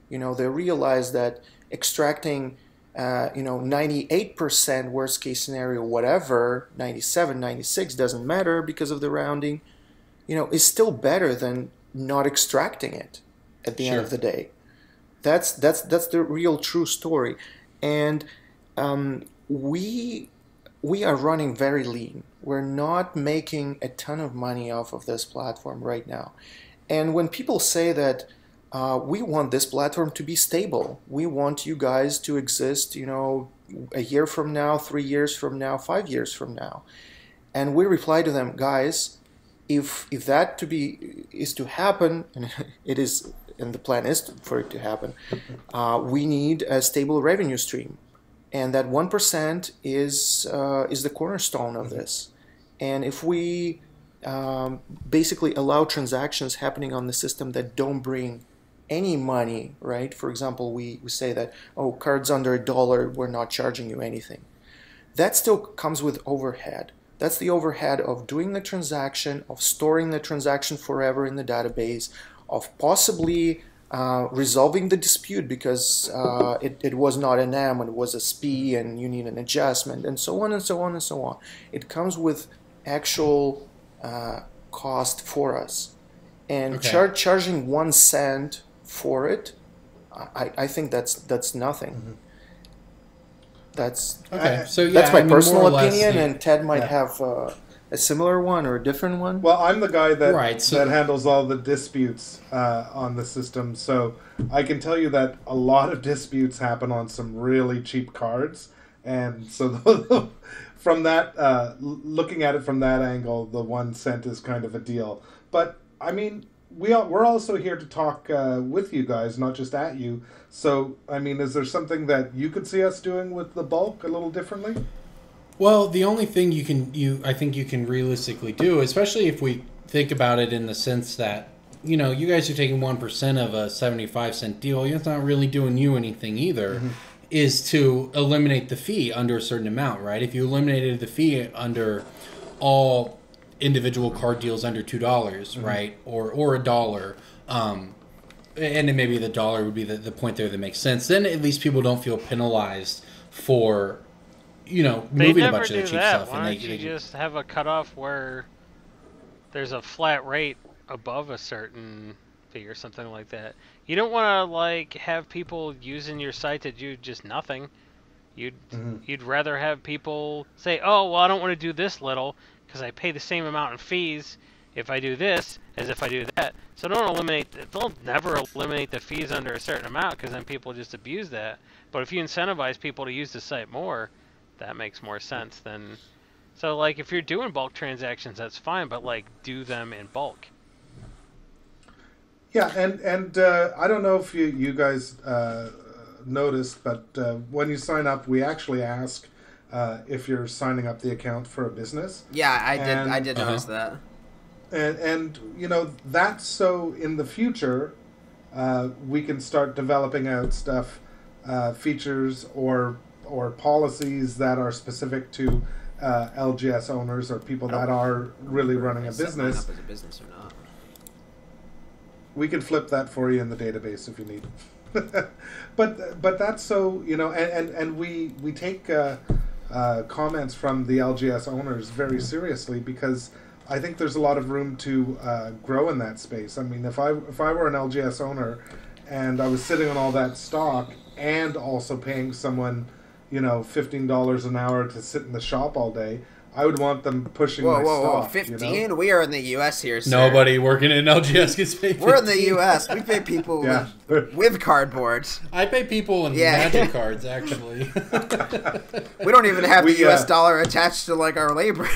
Speaker 3: they realize that extracting 98% worst case scenario, whatever, 97, 96, doesn't matter because of the rounding, is still better than not extracting it at the end of the day. That's the real true story. And we are running very lean. We're not making a ton of money off of this platform right now. And when people say that we want this platform to be stable, we want you guys to exist, a year from now, 3 years from now, 5 years from now, and we reply to them, guys, if that is to happen, and it is, and the plan is for it to happen, we need a stable revenue stream, and that 1% is the cornerstone of this. And if we basically allow transactions happening on the system that don't bring any money, right? For example, we say that, oh, cards under $1, we're not charging you anything. That still comes with overhead. That's the overhead of doing the transaction, of storing the transaction forever in the database, of possibly resolving the dispute because it was not an M, it was a SPI, and you need an adjustment, and so on and so on and so on. It comes with actual cost for us. And charging 1 cent for it, I think that's nothing. That's that's my personal opinion, and Ted might have a similar one or a different one.
Speaker 2: Well, I'm the guy that handles all the disputes on the system, so I can tell you that a lot of disputes happen on some really cheap cards, and so from that, looking at it from that angle, the 1 cent is kind of a deal. But I mean, we're also here to talk with you guys, not just at you. So, I mean, is there something that you could see us doing with the bulk a little differently?
Speaker 1: Well, the only thing I think you can realistically do, especially if we think about it in the sense that, you guys are taking 1% of a 75-cent deal. It's not really doing you anything either. Is to eliminate the fee under a certain amount, right? If you eliminated the fee under all individual card deals under $2, right, or $1, and then maybe the dollar would be the point there that makes sense. Then at least people don't feel penalized for, moving a bunch of the cheap stuff.
Speaker 5: Why don't you just have a cutoff where there's a flat rate above a certain fee or something like that? You don't want to have people using your site to do just nothing. You'd rather have people say, oh, well, I don't want to do this little because I pay the same amount in fees if I do this as if I do that. So they'll never eliminate the fees under a certain amount because then people just abuse that. But if you incentivize people to use the site more, that makes more sense than So, like, if you're doing bulk transactions, that's fine, but, like, do them in bulk.
Speaker 2: Yeah, and I don't know if you guys noticed, but when you sign up, we actually ask if you're signing up the account for a business.
Speaker 4: Yeah, I did notice that.
Speaker 2: And you know, that's so in the future we can start developing out stuff, features or policies that are specific to LGS owners or people that are really running a business.
Speaker 4: Up as a business or not.
Speaker 2: We can flip that for you in the database if you need. but that's so, you know, and we take comments from the LGS owners very seriously, because I think there's a lot of room to grow in that space. I mean, if I were an LGS owner and I was sitting on all that stock and also paying someone, you know, $15 an hour to sit in the shop all day, I would want them pushing my stock.
Speaker 4: 15?
Speaker 2: You know?
Speaker 4: We are in the U.S. here, sir.
Speaker 1: Nobody working in LGS gets paid 15.
Speaker 4: We're in the U.S. We pay people with cardboards.
Speaker 1: I pay people in magic cards, actually.
Speaker 4: We don't even have the U.S. dollar attached to, like, our labor.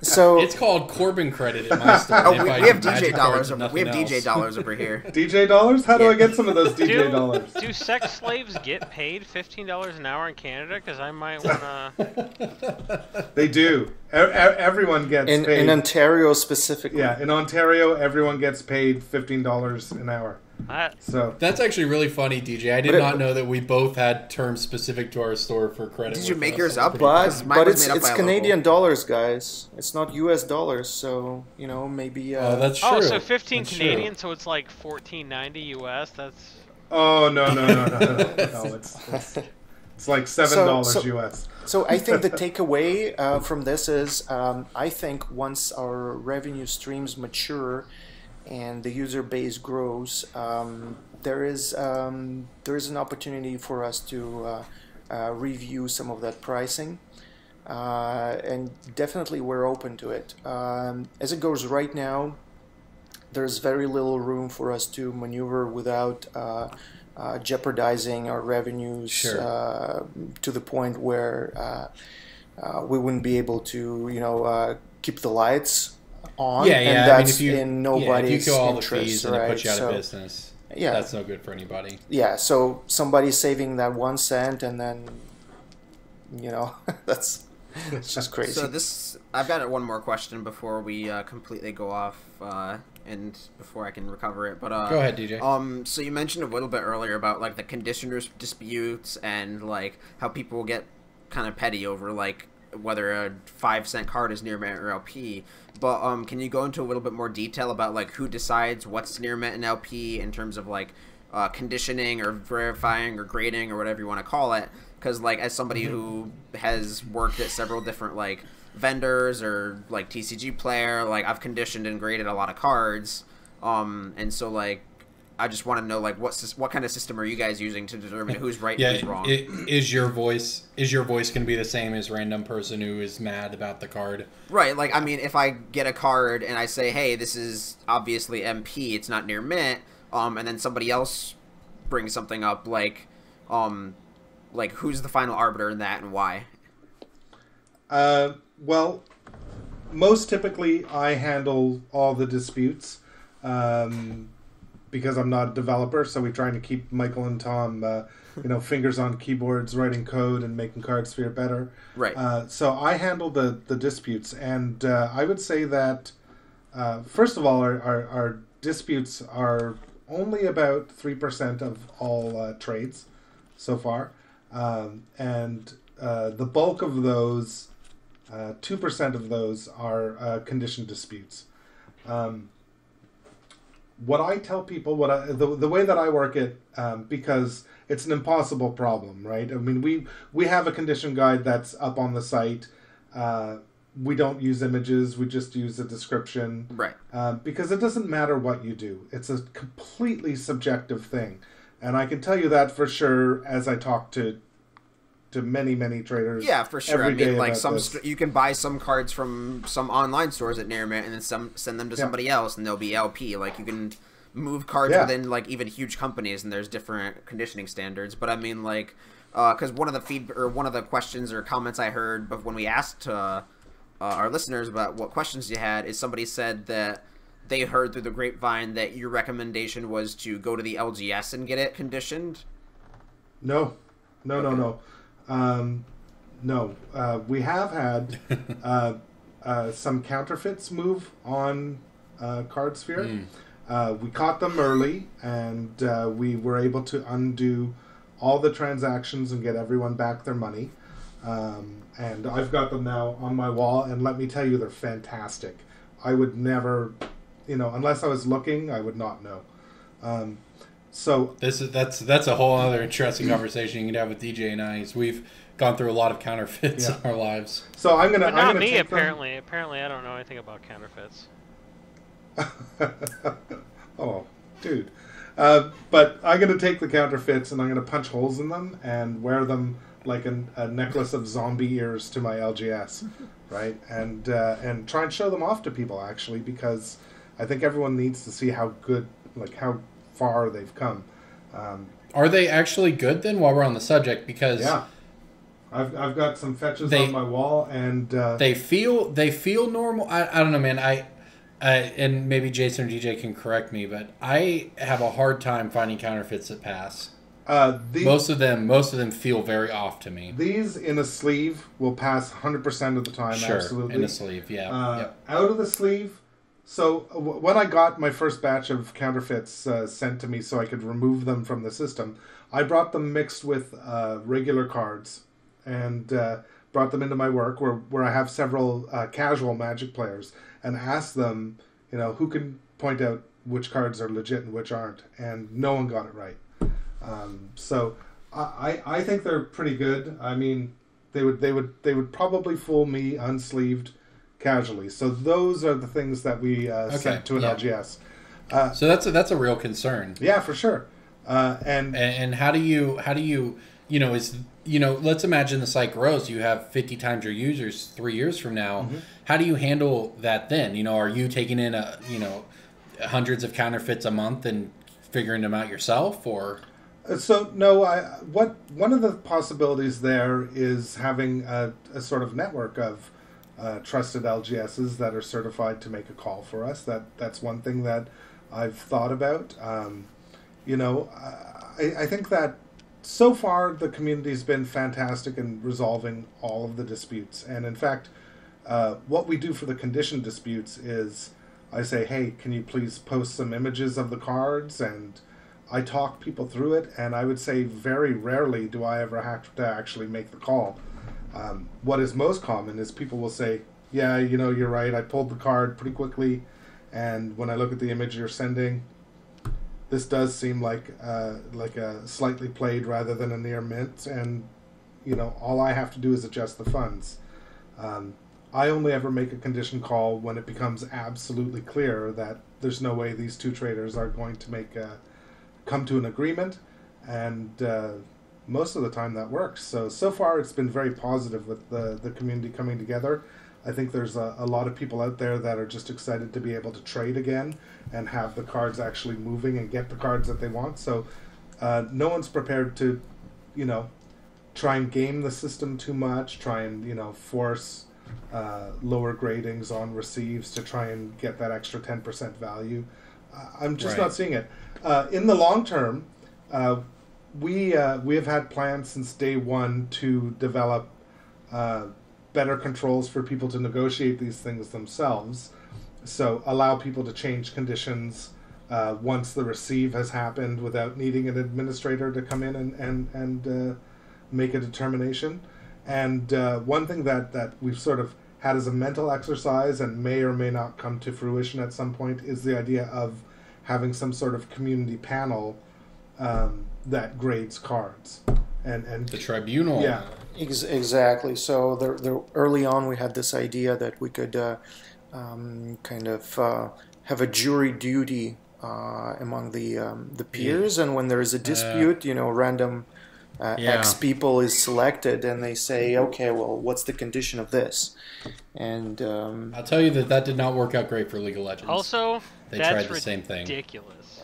Speaker 3: So
Speaker 1: it's called Corbin credit at my store.
Speaker 4: We have DJ dollars over. We have DJ dollars over here.
Speaker 2: DJ dollars? How do I get some of those DJ dollars?
Speaker 5: Do sex slaves get paid $15 an hour in Canada? Because I might wanna.
Speaker 2: They do. Everyone gets paid.
Speaker 3: In Ontario specifically.
Speaker 2: Yeah, in Ontario, everyone gets paid $15 an hour. So
Speaker 1: that's actually really funny, DJ. I did not know that we both had terms specific to our store for credit.
Speaker 4: Did you make yours up?
Speaker 3: But it's Canadian dollars, guys. It's not U.S. dollars, so you know maybe.
Speaker 1: Oh, that's true.
Speaker 5: Oh, so 15 Canadian, so it's like $14.90 U.S. That's.
Speaker 2: Oh no! No, it's like $7 US.
Speaker 3: So I think the takeaway from this is, I think once our revenue streams mature and the user base grows, there is an opportunity for us to review some of that pricing, and definitely we're open to it. As it goes right now, there's very little room for us to maneuver without jeopardizing our revenues to the point where we wouldn't be able to, you know, keep the lights on.
Speaker 1: Yeah,
Speaker 3: and that's
Speaker 1: I mean,
Speaker 3: in nobody's
Speaker 1: if you kill all
Speaker 3: interest,
Speaker 1: the fees and
Speaker 3: right?
Speaker 1: it puts you out of business, that's no good for anybody.
Speaker 3: Yeah, so somebody's saving that 1 cent, and then, you know, it's just crazy.
Speaker 4: So I've got one more question before we completely go off, and before I can recover it. But
Speaker 1: go ahead, DJ.
Speaker 4: So you mentioned a little bit earlier about like the conditioners disputes and like how people get kind of petty over like whether a 5-cent card is near mint or LP. But can you go into a little bit more detail about like who decides what's near mint and LP in terms of like conditioning or verifying or grading or whatever you want to call it? Because like as somebody who has worked at several different like vendors or like TCG Player, like I've conditioned and graded a lot of cards, and so like I just want to know like what kind of system are you guys using to determine who's right and who's wrong?
Speaker 1: Is your voice going to be the same as random person who is mad about the card?
Speaker 4: Right. Like I mean, if I get a card and I say, hey, this is obviously MP, it's not near mint, and then somebody else brings something up, like who's the final arbiter in that and why?
Speaker 2: Well, most typically I handle all the disputes because I'm not a developer, so we're trying to keep Michael and Tom, fingers on keyboards, writing code and making Cardsphere better.
Speaker 4: Right.
Speaker 2: So I handle the disputes, and I would say that, first of all, our disputes are only about 3% of all trades so far. And the bulk of those, 2% of those are condition disputes. What I tell people, the way that I work it, because it's an impossible problem, right? I mean, we have a condition guide that's up on the site. We don't use images, we just use a description.
Speaker 4: Right.
Speaker 2: Because it doesn't matter what you do. It's a completely subjective thing. And I can tell you that for sure as I talk to many traders.
Speaker 4: Yeah, for sure. I mean, like
Speaker 2: you
Speaker 4: you can buy some cards from some online stores at Nearmint and then send them to somebody else, and they'll be LP. Like you can move cards within like even huge companies, and there's different conditioning standards. But I mean, like because one of the questions or comments I heard when we asked our listeners about what questions you had is somebody said that they heard through the grapevine that your recommendation was to go to the LGS and get it conditioned.
Speaker 2: No. We have had some counterfeits move on Cardsphere. We caught them early, and we were able to undo all the transactions and get everyone back their money. And I've got them now on my wall, and let me tell you, they're fantastic. I would never, unless I was looking, I would not know. So
Speaker 1: that's a whole other interesting conversation you can have with DJ and I. Is we've gone through a lot of counterfeits in our lives.
Speaker 2: So I'm gonna.
Speaker 5: But not
Speaker 2: me
Speaker 5: apparently. Apparently, I don't know anything about counterfeits.
Speaker 2: Oh, dude. But I'm going to take the counterfeits and I'm going to punch holes in them and wear them like a necklace of zombie ears to my LGS, right? And try and show them off to people, actually, because I think everyone needs to see how good, like how far they've come.
Speaker 1: Are they actually good then, while we're on the subject? Because
Speaker 2: yeah. I've got some fetches on my wall, and
Speaker 1: they feel normal. I don't know, man. And maybe Jason or DJ can correct me, but I have a hard time finding counterfeits that pass. Most of them feel very off to me.
Speaker 2: These in a sleeve will pass 100% of the time.
Speaker 1: Sure,
Speaker 2: absolutely.
Speaker 1: In a sleeve, yeah. Yep.
Speaker 2: Out of the sleeve. So when I got my first batch of counterfeits sent to me so I could remove them from the system, I brought them mixed with regular cards and brought them into my work where I have several casual Magic players and asked them, who can point out which cards are legit and which aren't, and no one got it right. So I think they're pretty good. I mean, they would probably fool me unsleeved casually. So those are the things that we sent to an LGS.
Speaker 1: So that's a real concern.
Speaker 2: Yeah, for sure.
Speaker 1: And how do you let's imagine the site grows. You have 50 times your users 3 years from now. Mm-hmm. How do you handle that then? Are you taking in hundreds of counterfeits a month and figuring them out yourself, or?
Speaker 2: So no, one of the possibilities there is having a sort of network of trusted LGSs that are certified to make a call for us. That's one thing that I've thought about. I think that so far the community's been fantastic in resolving all of the disputes. And in fact, what we do for the condition disputes is I say, hey, can you please post some images of the cards? And I talk people through it. And I would say very rarely do I ever have to actually make the call. What is most common is people will say, yeah, you're right. I pulled the card pretty quickly. And when I look at the image you're sending, this does seem like a slightly played rather than a near mint. And, all I have to do is adjust the funds. I only ever make a condition call when it becomes absolutely clear that there's no way these two traders are going to come to an agreement. And most of the time that works. So far it's been very positive with the community coming together. I think there's a lot of people out there that are just excited to be able to trade again and have the cards actually moving and get the cards that they want. So no one's prepared to, try and game the system too much, try and, force lower gradings on receives to try and get that extra 10% value. I'm just not seeing it. In the long term, we have had plans since day one to develop better controls for people to negotiate these things themselves. So allow people to change conditions once the receive has happened without needing an administrator to come in and make a determination. And one thing that we've sort of had as a mental exercise and may or may not come to fruition at some point is the idea of having some sort of community panel that grades cards. And
Speaker 1: the tribunal.
Speaker 2: Yeah.
Speaker 3: Exactly. So the early on we had this idea that we could have a jury duty among the peers, and when there is a dispute, random X people is selected, and they say, okay, well, what's the condition of this? And
Speaker 1: I'll tell you that did not work out great for League of Legends.
Speaker 5: Also,
Speaker 1: they tried the same thing.
Speaker 5: Ridiculous.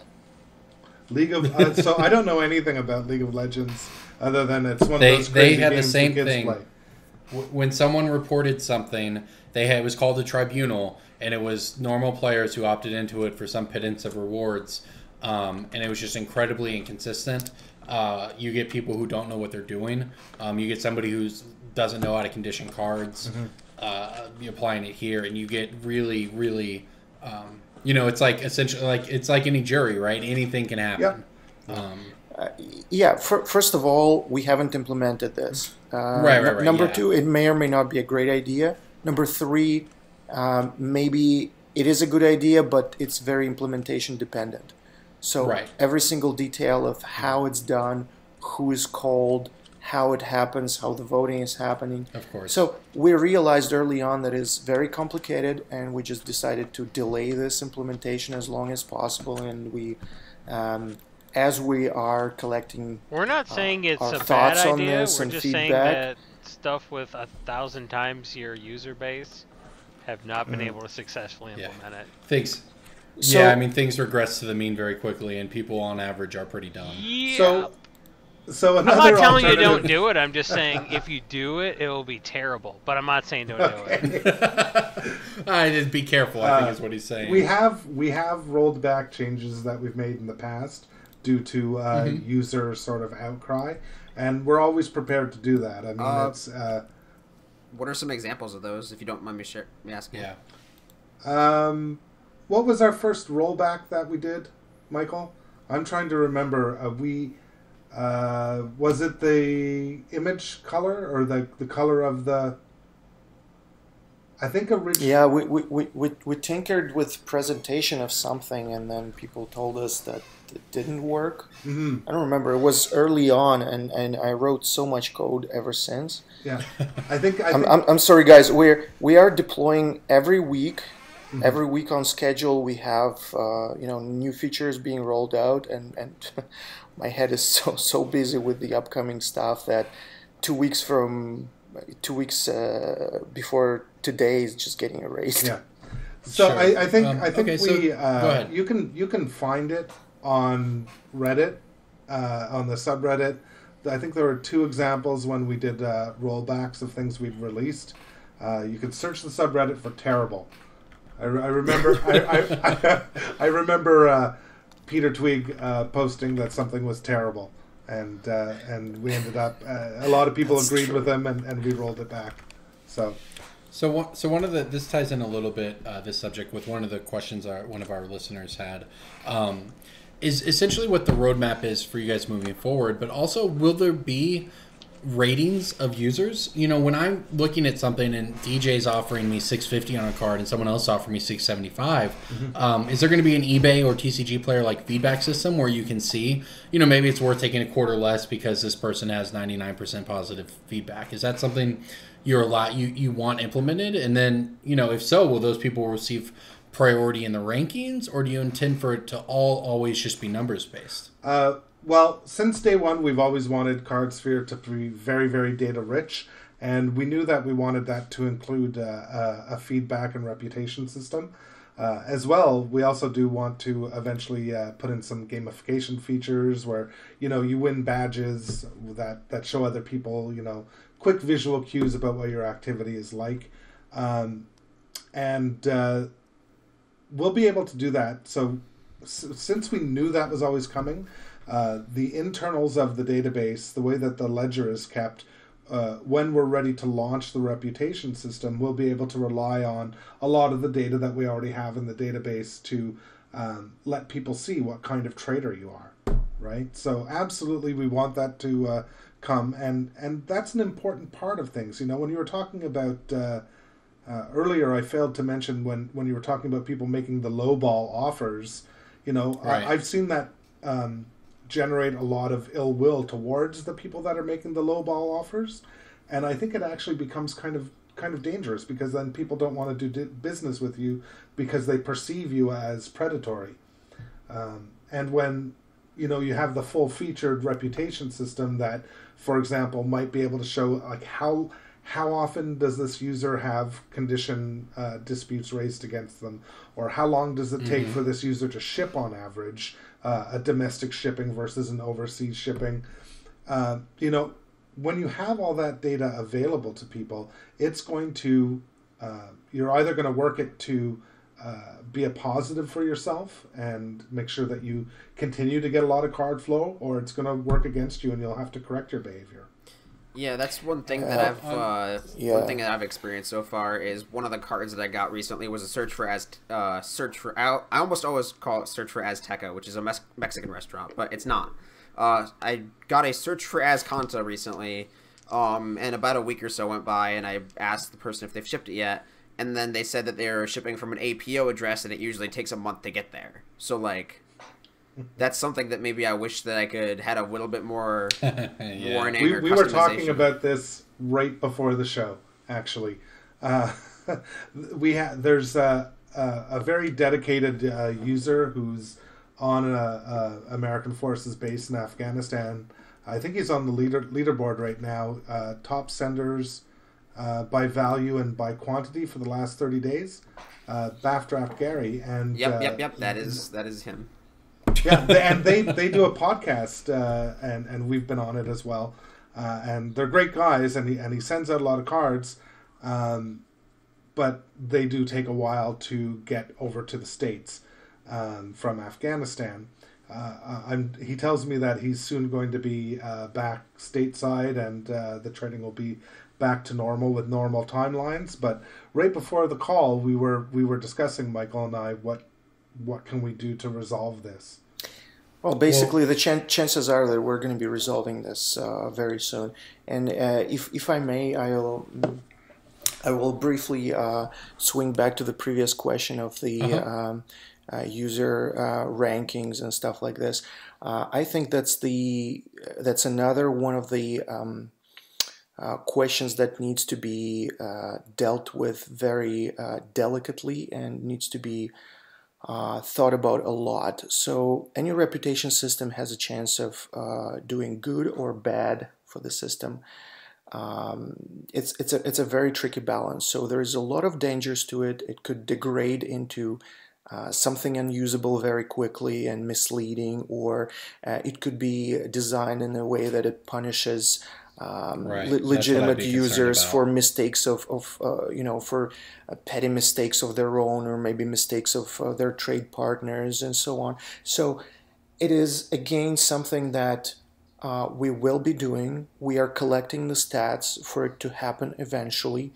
Speaker 2: So I don't know anything about League of Legends other than it's one of those
Speaker 1: They
Speaker 2: crazy
Speaker 1: had the
Speaker 2: games
Speaker 1: same
Speaker 2: kids
Speaker 1: thing.
Speaker 2: play.
Speaker 1: When someone reported something, it was called a tribunal, and it was normal players who opted into it for some pittance of rewards, and it was just incredibly inconsistent. You get people who don't know what they're doing. You get somebody who doesn't know how to condition cards, applying it here, and you get really, really, it's like essentially it's like any jury, right? Anything can happen.
Speaker 3: Yep. First of all, we haven't implemented this.
Speaker 1: Right.
Speaker 3: Number two, it may or may not be a great idea. Number three, maybe it is a good idea, but it's very implementation dependent. So every single detail of how it's done, who is called, how it happens, how the voting is happening.
Speaker 1: Of course.
Speaker 3: So we realized early on that it's very complicated, and we just decided to delay this implementation as long as possible. And we, as we are collecting,
Speaker 5: we're not saying it's a bad
Speaker 3: thoughts on
Speaker 5: idea.
Speaker 3: this
Speaker 5: We're
Speaker 3: and
Speaker 5: just
Speaker 3: feedback.
Speaker 5: saying that stuff with 1,000 times your user base have not been able to successfully implement it.
Speaker 1: Things.
Speaker 3: So,
Speaker 1: I mean, things regress to the mean very quickly, and people on average are pretty dumb.
Speaker 5: Yeah.
Speaker 2: So
Speaker 5: I'm not telling you don't do it. I'm just saying if you do it, it will be terrible. But I'm not saying don't do it.
Speaker 1: Just be careful, I think is what he's saying.
Speaker 2: We have rolled back changes that we've made in the past due to user sort of outcry, and we're always prepared to do that. I mean, it's.
Speaker 4: What are some examples of those, if you don't mind me asking?
Speaker 1: Yeah.
Speaker 2: What was our first rollback that we did, Michael? I'm trying to remember. Was it the image color or the color of the? I think originally.
Speaker 3: Yeah, we tinkered with presentation of something, and then people told us that it didn't work.
Speaker 2: Mm-hmm.
Speaker 3: I don't remember. It was early on, and I wrote so much code ever since.
Speaker 2: Yeah, I think.
Speaker 3: I'm sorry, guys. We are deploying every week. Every week on schedule, we have new features being rolled out, and my head is so busy with the upcoming stuff that 2 weeks before today is just getting erased.
Speaker 2: Yeah. So
Speaker 1: Sure.
Speaker 2: I think
Speaker 1: okay,
Speaker 2: we
Speaker 1: go ahead.
Speaker 2: you can find it on Reddit, on the subreddit. I think there were 2 examples when we did rollbacks of things we'd released. You could search the subreddit for terrible. I remember I remember Peter Twig posting that something was terrible, and we ended up a lot of people agreed with him, and we rolled it back. So
Speaker 1: one of this ties in a little bit this subject with one of the questions one of our listeners had. Is essentially what the roadmap is for you guys moving forward, but also will there be ratings of users? When I'm looking at something and DJ's offering me $650 on a card and someone else offering me $675, is there going to be an eBay or TCG player like feedback system where you can see, maybe it's worth taking a quarter less because this person has 99% positive feedback? Is that something you want implemented? And then, if so, will those people receive priority in the rankings, or do you intend for it to always just be numbers based?
Speaker 2: Well, since day one, we've always wanted Cardsphere to be very, very data rich, and we knew that we wanted that to include a feedback and reputation system. As well, we also do want to eventually put in some gamification features where, you win badges that show other people, quick visual cues about what your activity is like. And we'll be able to do that. So since we knew that was always coming, the internals of the database, the way that the ledger is kept, when we're ready to launch the reputation system, we'll be able to rely on a lot of the data that we already have in the database to let people see what kind of trader you are, right? So absolutely, we want that to come, and that's an important part of things. When you were talking about earlier, I failed to mention when you were talking about people making the lowball offers.
Speaker 1: Right.
Speaker 2: I've seen that generate a lot of ill will towards the people that are making the lowball offers, and I think it actually becomes kind of dangerous, because then people don't want to do business with you because they perceive you as predatory. And when you have the full featured reputation system that, for example, might be able to show like how often does this user have condition disputes raised against them, or how long does it take for this user to ship on average, a domestic shipping versus an overseas shipping. You know, when you have all that data available to people, it's going to, you're either going to work it to be a positive for yourself and make sure that you continue to get a lot of card flow, or it's going to work against you and you'll have to correct your behavior.
Speaker 4: Yeah, that's one thing that I've experienced so far is one of the cards that I got recently was a I almost always call it search for Azteca, which is a Mexican restaurant, but it's not. I got a search for Azcanta recently, and about a week or so went by, and I asked the person if they've shipped it yet, and then they said that they're shipping from an APO address, and it usually takes a month to get there. So like, that's something that maybe I wish that I could had a little bit more warning or
Speaker 2: we were talking about this right before the show, actually. There's a very dedicated user who's on a American Forces base in Afghanistan. I think he's on the leaderboard right now. Top senders by value and by quantity for the last 30 days. Baffdraft Gary. And
Speaker 4: Yep. That is him.
Speaker 2: Yeah, and they do a podcast, and we've been on it as well. And they're great guys, and he sends out a lot of cards, but they do take a while to get over to the States from Afghanistan. He tells me that he's soon going to be back stateside, and the trading will be back to normal with normal timelines. But right before the call, we were discussing, Michael and I, what can we do to resolve this?
Speaker 3: Well, basically, the chances are that we're going to be resolving this very soon. And if I may, I will briefly swing back to the previous question of the user rankings and stuff like this. I think that's another one of the questions that needs to be dealt with very delicately and needs to be thought about a lot. So any reputation system has a chance of doing good or bad for the system. It's a very tricky balance. So there is a lot of dangers to it. It could degrade into something unusable very quickly and misleading, or it could be designed in a way that it punishes legitimate users for mistakes for petty mistakes of their own, or maybe mistakes of their trade partners and so on. So it is again something that we will be doing. We are collecting the stats for it to happen eventually,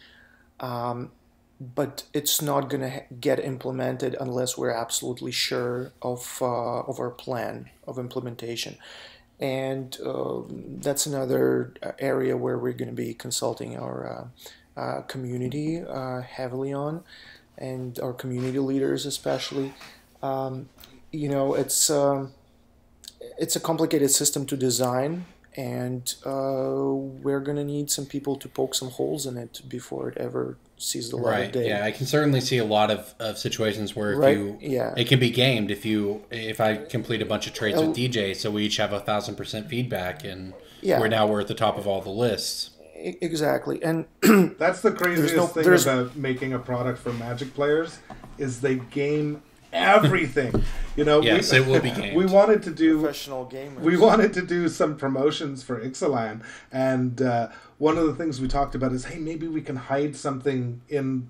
Speaker 3: but it's not going to get implemented unless we're absolutely sure of our plan of implementation. And that's another area where we're going to be consulting our community heavily on, and our community leaders especially. It's a complicated system to design, and we're going to need some people to poke some holes in it before it ever sees the light of day.
Speaker 1: Yeah, I can certainly see a lot of situations where it can be gamed if I complete a bunch of trades with DJ, so we each have 1,000% feedback, and we're at the top of all the lists.
Speaker 3: Exactly, and
Speaker 2: that's the craziest thing about making a product for Magic players is they game everything.
Speaker 1: Yes, it will be gamed.
Speaker 2: We wanted to do
Speaker 3: professional gamers.
Speaker 2: We wanted to do some promotions for Ixalan, and one of the things we talked about is, hey, maybe we can hide something in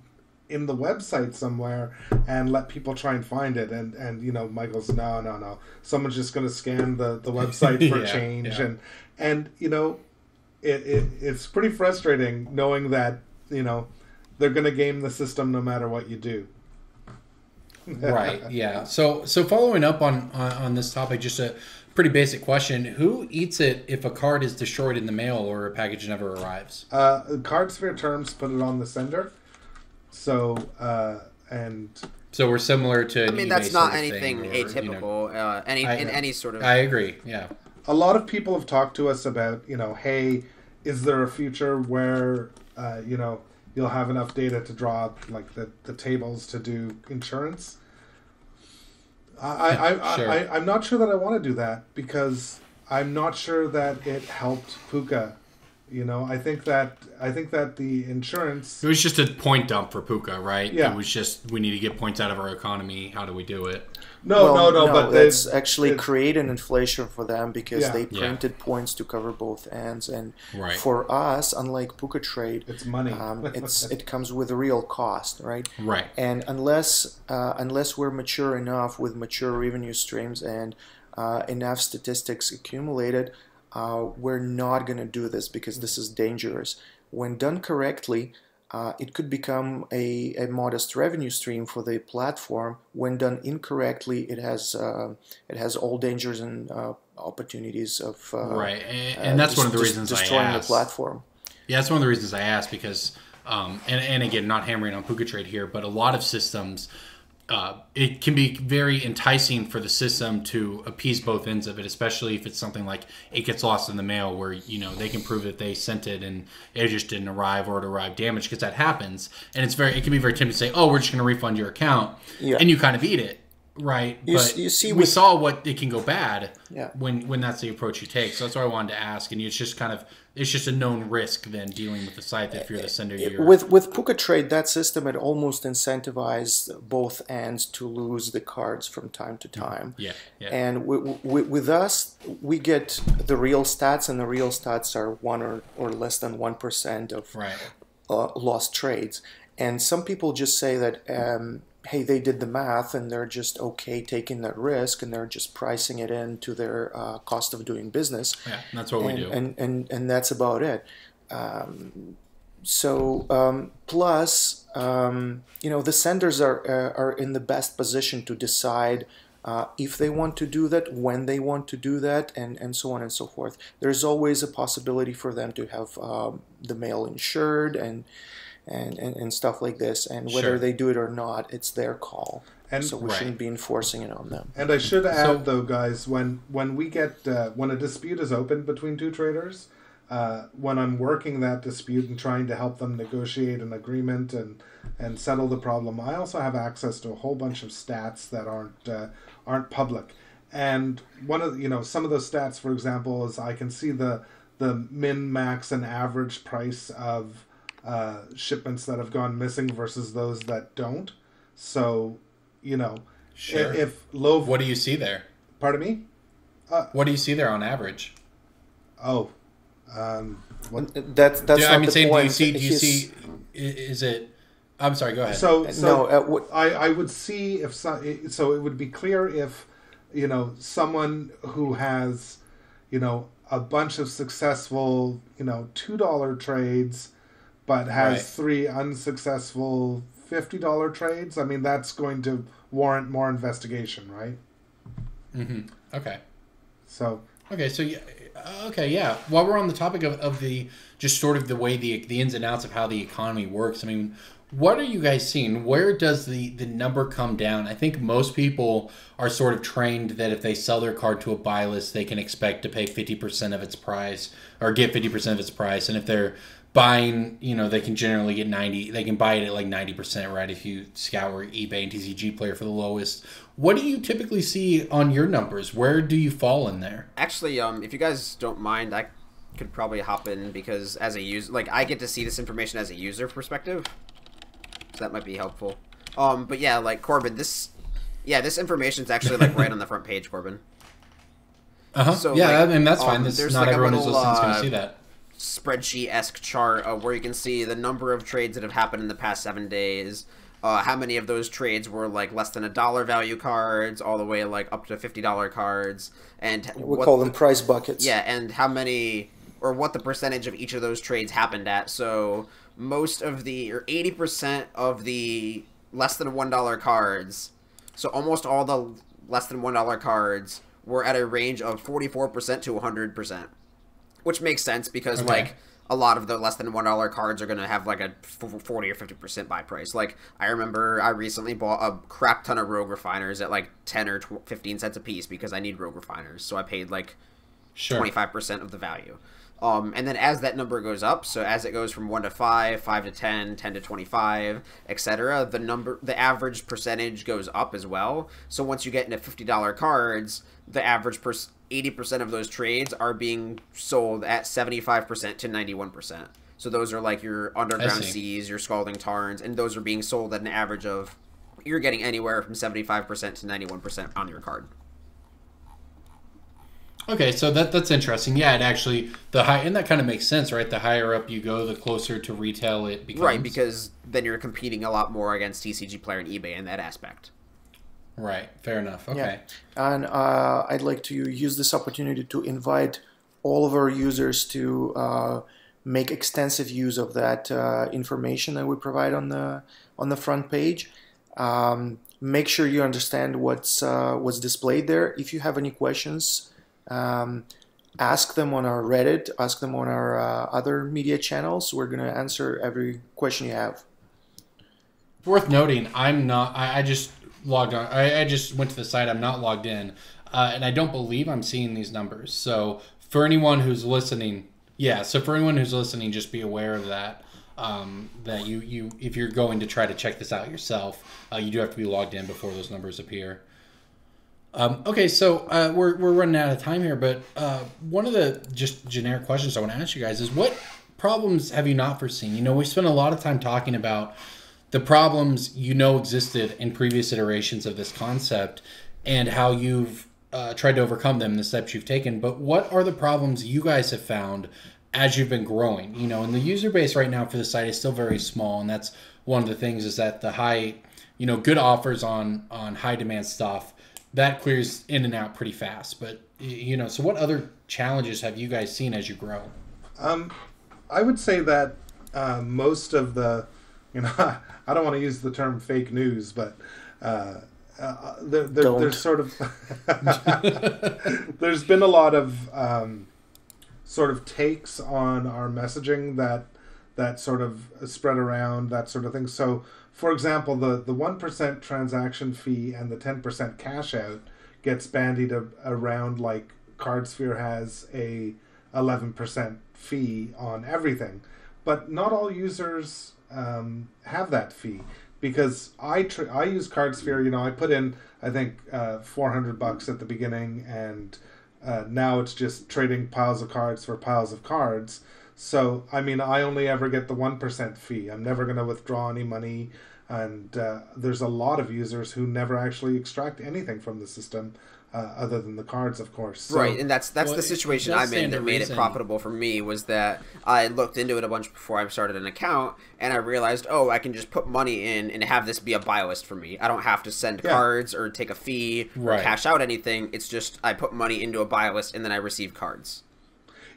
Speaker 2: the website somewhere and let people try and find it. And Michael's no. Someone's just going to scan the website for change, and it's pretty frustrating knowing that they're going to game the system no matter what you do.
Speaker 1: Right. Yeah. So following up on this topic, just a pretty basic question: who eats it if a card is destroyed in the mail or a package never arrives?
Speaker 2: Cardsphere terms put it on the sender. So
Speaker 1: so we're similar to.
Speaker 4: I mean, that's not anything atypical. In any sort of.
Speaker 1: I agree. Yeah.
Speaker 2: A lot of people have talked to us about hey, is there a future where you'll have enough data to draw like the tables to do insurance? I'm not sure that I want to do that, because I'm not sure that it helped Puka You know, I think that the insurance.
Speaker 1: It was just a point dump for Puka, right?
Speaker 2: Yeah.
Speaker 1: It was just, we need to get points out of our economy. How do we do it?
Speaker 2: No, but
Speaker 3: that's actually created inflation for them because they
Speaker 1: Yeah.
Speaker 3: printed points to cover both ends, and
Speaker 1: Right.
Speaker 3: for us, unlike Puka Trade,
Speaker 2: it's money.
Speaker 3: it comes with a real cost, right?
Speaker 1: Right.
Speaker 3: And unless we're mature enough with mature revenue streams and enough statistics accumulated, we're not going to do this because this is dangerous. When done correctly, it could become a modest revenue stream for the platform. When done incorrectly, it has all dangers and opportunities of
Speaker 1: Right, and that's one of the reasons
Speaker 3: destroying
Speaker 1: I
Speaker 3: the
Speaker 1: asked.
Speaker 3: platform.
Speaker 1: Yeah, that's one of the reasons I asked because, and again, not hammering on Puka Trade here, but a lot of systems, it can be very enticing for the system to appease both ends of it, especially if it's something like it gets lost in the mail where, you know, they can prove that they sent it and it just didn't arrive or it arrived damaged, because that happens. And it can be very tempting to say, oh, we're just going to refund your account.
Speaker 3: Yeah.
Speaker 1: And you kind of eat it. Right, but
Speaker 3: you see
Speaker 1: we saw what it can go bad
Speaker 3: Yeah.
Speaker 1: when that's the approach you take. So that's why I wanted to ask. And it's just a known risk then dealing with the site that if you're the sender.
Speaker 3: With Puka Trade, that system it almost incentivized both ends to lose the cards from time to time.
Speaker 1: Yeah.
Speaker 3: And with us, we get the real stats, and the real stats are 1 or less than 1% of lost trades. And some people just say that. Hey, they did the math and they're just okay taking that risk, and they're just pricing it into their cost of doing business.
Speaker 1: Yeah, that's what we do.
Speaker 3: And that's about it. Plus, the senders are in the best position to decide if they want to do that, when they want to do that, and so on and so forth. There's always a possibility for them to have the mail insured and stuff like this, and whether they do it or not, it's their call. And so we shouldn't be enforcing it on them.
Speaker 2: And I should add, though, guys, when we get when a dispute is open between two traders, when I'm working that dispute and trying to help them negotiate an agreement and settle the problem, I also have access to a whole bunch of stats that aren't public. And one of some of those stats, for example, is I can see the min, max, and average price of shipments that have gone missing versus those that don't. So,
Speaker 1: Sure.
Speaker 2: if low...
Speaker 1: What do you see there?
Speaker 2: Pardon me?
Speaker 1: What do you see there on average?
Speaker 2: Oh.
Speaker 3: That's not the point.
Speaker 1: Do you see, is it... I'm sorry, go ahead.
Speaker 2: I would see if... So it would be clear if, someone who has, a bunch of successful, $2 trades, but has 3 unsuccessful $50 trades. I mean, that's going to warrant more investigation, right?
Speaker 1: Mm-hmm. Okay.
Speaker 2: So
Speaker 1: yeah. While we're on the topic of the just sort of the way the ins and outs of how the economy works, I mean, what are you guys seeing? Where does the number come down? I think most people are sort of trained that if they sell their card to a buy list, they can expect to pay 50% of its price or get 50% of its price, and if they're buying, they can generally get 90. They can buy it at like 90%, right? If you scour eBay and TCG Player for the lowest. What do you typically see on your numbers? Where do you fall in there?
Speaker 4: Actually, if you guys don't mind, I could probably hop in because as a user, I get to see this information as a user perspective, so that might be helpful. But yeah, Corbin, this information is actually right on the front page, Corbin.
Speaker 1: So, yeah, and that's fine. There's not everyone who's listening is going to see that
Speaker 4: spreadsheet-esque chart where you can see the number of trades that have happened in the past 7 days, how many of those trades were less than $1 value cards, all the way up to $50 cards, and
Speaker 3: we call them price buckets.
Speaker 4: Yeah, and how many or what the percentage of each of those trades happened at. So most of the 80% of the less than $1 cards, so almost all the less than $1 cards were at a range of 44% to 100%. Which makes sense because, a lot of the less than $1 cards are going to have, a 40 or 50% buy price. I remember I recently bought a crap ton of Rogue Refiners at, 10 or 15 cents a piece because I need Rogue Refiners. So I paid, 25% of the value. And then as that number goes up, so as it goes from 1 to 5, 5 to 10, 10 to 25, etc., the average percentage goes up as well. So once you get into $50 cards, the average 80% of those trades are being sold at 75% to 91%. So those are like your underground seas, your scalding tarns, and those are being sold at an average of, you're getting anywhere from 75% to 91% on your card.
Speaker 1: Okay, so that's interesting. Yeah, it actually and that kind of makes sense, right? The higher up you go, the closer to retail it becomes.
Speaker 4: Right, because then you're competing a lot more against TCG Player and eBay in that aspect.
Speaker 1: Right, fair enough. Okay.
Speaker 3: Yeah. And I'd like to use this opportunity to invite all of our users to make extensive use of that information that we provide on the front page. Make sure you understand what's displayed there. If you have any questions, ask them on our Reddit, ask them on our other media channels. We're going to answer every question you have.
Speaker 1: Worth noting, I'm not. I just logged on. I just went to the site. I'm not logged in, and I don't believe I'm seeing these numbers. So for anyone who's listening, just be aware of that. That you if you're going to try to check this out yourself, you do have to be logged in before those numbers appear. Okay, so we're running out of time here, but one of the just generic questions I want to ask you guys is, what problems have you not foreseen? You know, we spent a lot of time talking about the problems existed in previous iterations of this concept and how you've tried to overcome them, the steps you've taken. But what are the problems you guys have found as you've been growing? You know, and the user base right now for the site is still very small, and that's one of the things, is that the high, good offers on high demand stuff, that clears in and out pretty fast. But, so what other challenges have you guys seen as you grow?
Speaker 2: I would say that most of the, I don't want to use the term fake news, but there's sort of, there's been a lot of sort of takes on our messaging that sort of spread around, that sort of thing. So, for example, the 1% transaction fee and the 10% cash out gets bandied around like Cardsphere has a 11% fee on everything. But not all users have that fee, because I use Cardsphere. I put in, I think, $400 at the beginning, and now it's just trading piles of cards for piles of cards. So, I mean, I only ever get the 1% fee. I'm never going to withdraw any money. And there's a lot of users who never actually extract anything from the system other than the cards, of course. So,
Speaker 4: right, and that's the situation I'm in that made it profitable for me, was that I looked into it a bunch before I started an account, and I realized, I can just put money in and have this be a buy list for me. I don't have to send cards or take a fee or cash out anything. It's just I put money into a buy list and then I receive cards.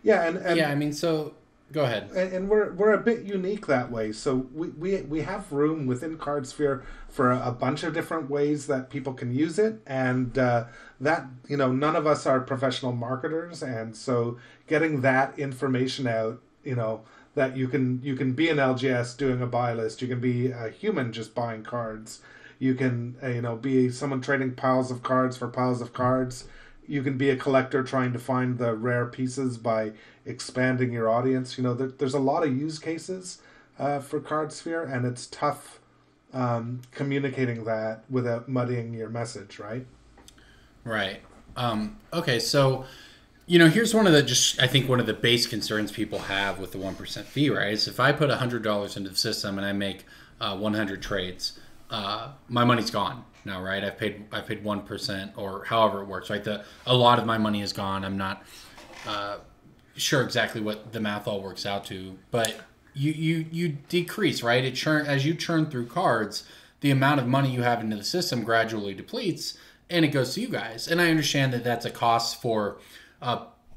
Speaker 2: Yeah, and
Speaker 1: yeah, I mean, so... Go ahead.
Speaker 2: And we're a bit unique that way. So we have room within Cardsphere for a bunch of different ways that people can use it, and that none of us are professional marketers, and so getting that information out, that you can be an LGS doing a buy list, you can be a human just buying cards, you can be someone trading piles of cards for piles of cards. You can be a collector trying to find the rare pieces by expanding your audience. There's a lot of use cases for Cardsphere, and it's tough communicating that without muddying your message, right?
Speaker 1: Right. Okay, so, here's one of the base concerns people have with the 1% fee, right? Is if I put $100 into the system and I make 100 trades, my money's gone now, right? I've paid 1%, or however it works, right? A lot of my money is gone. I'm not sure exactly what the math all works out to, but you decrease, right? As you churn through cards, the amount of money you have into the system gradually depletes, and it goes to you guys. And I understand that that's a cost for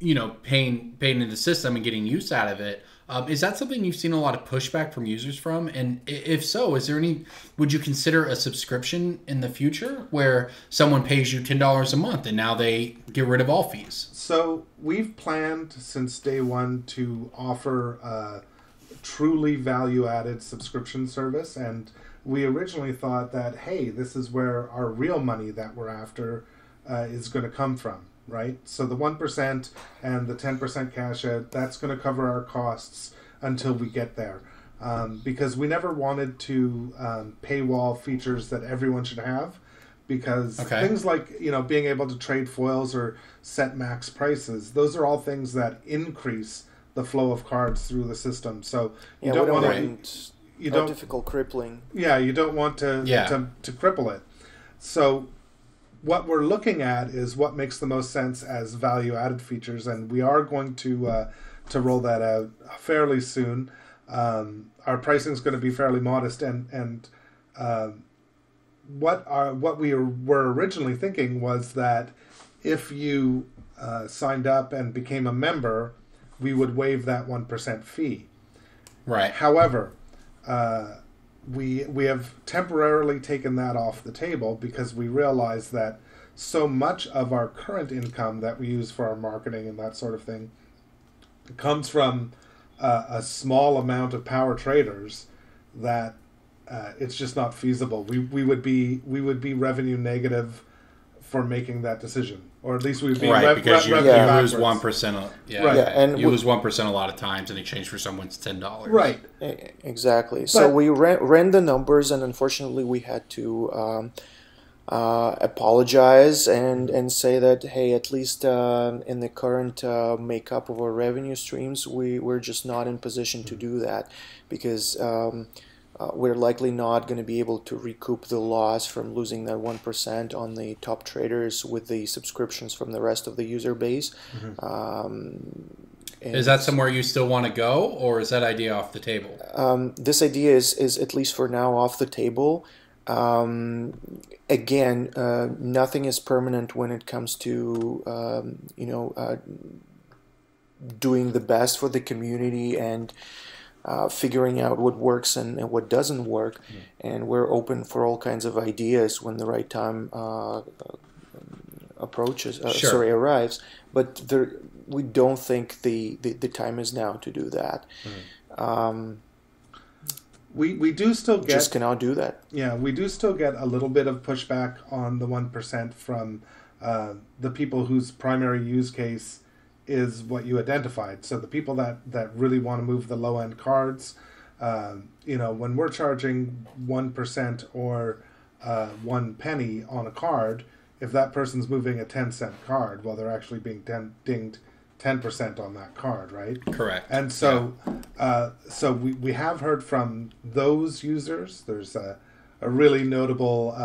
Speaker 1: paying into the system and getting use out of it. Is that something you've seen a lot of pushback from users from? And if so, would you consider a subscription in the future where someone pays you $10 a month and now they get rid of all fees?
Speaker 2: So we've planned since day one to offer a truly value-added subscription service. And we originally thought that, hey, this is where our real money that we're after is going to come from. Right? So the 1% and the 10% cash out, that's going to cover our costs until we get there. Because we never wanted to paywall features that everyone should have, because
Speaker 1: Okay.
Speaker 2: things like being able to trade foils or set max prices, those are all things that increase the flow of cards through the system. So you
Speaker 3: Yeah,
Speaker 2: don't
Speaker 3: we don't
Speaker 2: want
Speaker 3: want
Speaker 2: to you don't
Speaker 3: difficult crippling.
Speaker 2: yeah, you don't want to cripple it. So what we're looking at is what makes the most sense as value-added features, and we are going to roll that out fairly soon. Our pricing is going to be fairly modest, and what we were originally thinking was that if you signed up and became a member, we would waive that 1% fee.
Speaker 1: Right.
Speaker 2: However, we have temporarily taken that off the table because we realize that so much of our current income that we use for our marketing and that sort of thing comes from a small amount of power traders that it's just not feasible. We would be revenue negative for making that decision, or at least we would be
Speaker 1: because you lose 1%.
Speaker 3: And
Speaker 1: you lose 1% a lot of times in exchange for someone's $10.
Speaker 2: Right.
Speaker 3: Exactly. So we ran the numbers, and unfortunately, we had to apologize and say that, hey, at least in the current makeup of our revenue streams, we're just not in position to do that, because we're likely not going to be able to recoup the loss from losing that 1% on the top traders with the subscriptions from the rest of the user base.
Speaker 1: Is that somewhere you still want to go, or is that idea off the table?
Speaker 3: This idea is at least for now off the table. Again, nothing is permanent when it comes to doing the best for the community and figuring out what works and what doesn't work. And we're open for all kinds of ideas when the right time arrives. But we don't think the time is now to do that.
Speaker 2: We do still get...
Speaker 3: Just cannot do that.
Speaker 2: Yeah, we do still get a little bit of pushback on the 1% from the people whose primary use case is what you identified. So the people that really want to move the low-end cards, when we're charging 1% or 1 penny on a card, if that person's moving a 10-cent card, well, they're actually being dinged 10% on that card, right?
Speaker 1: Correct.
Speaker 2: And so we have heard from those users. There's a really notable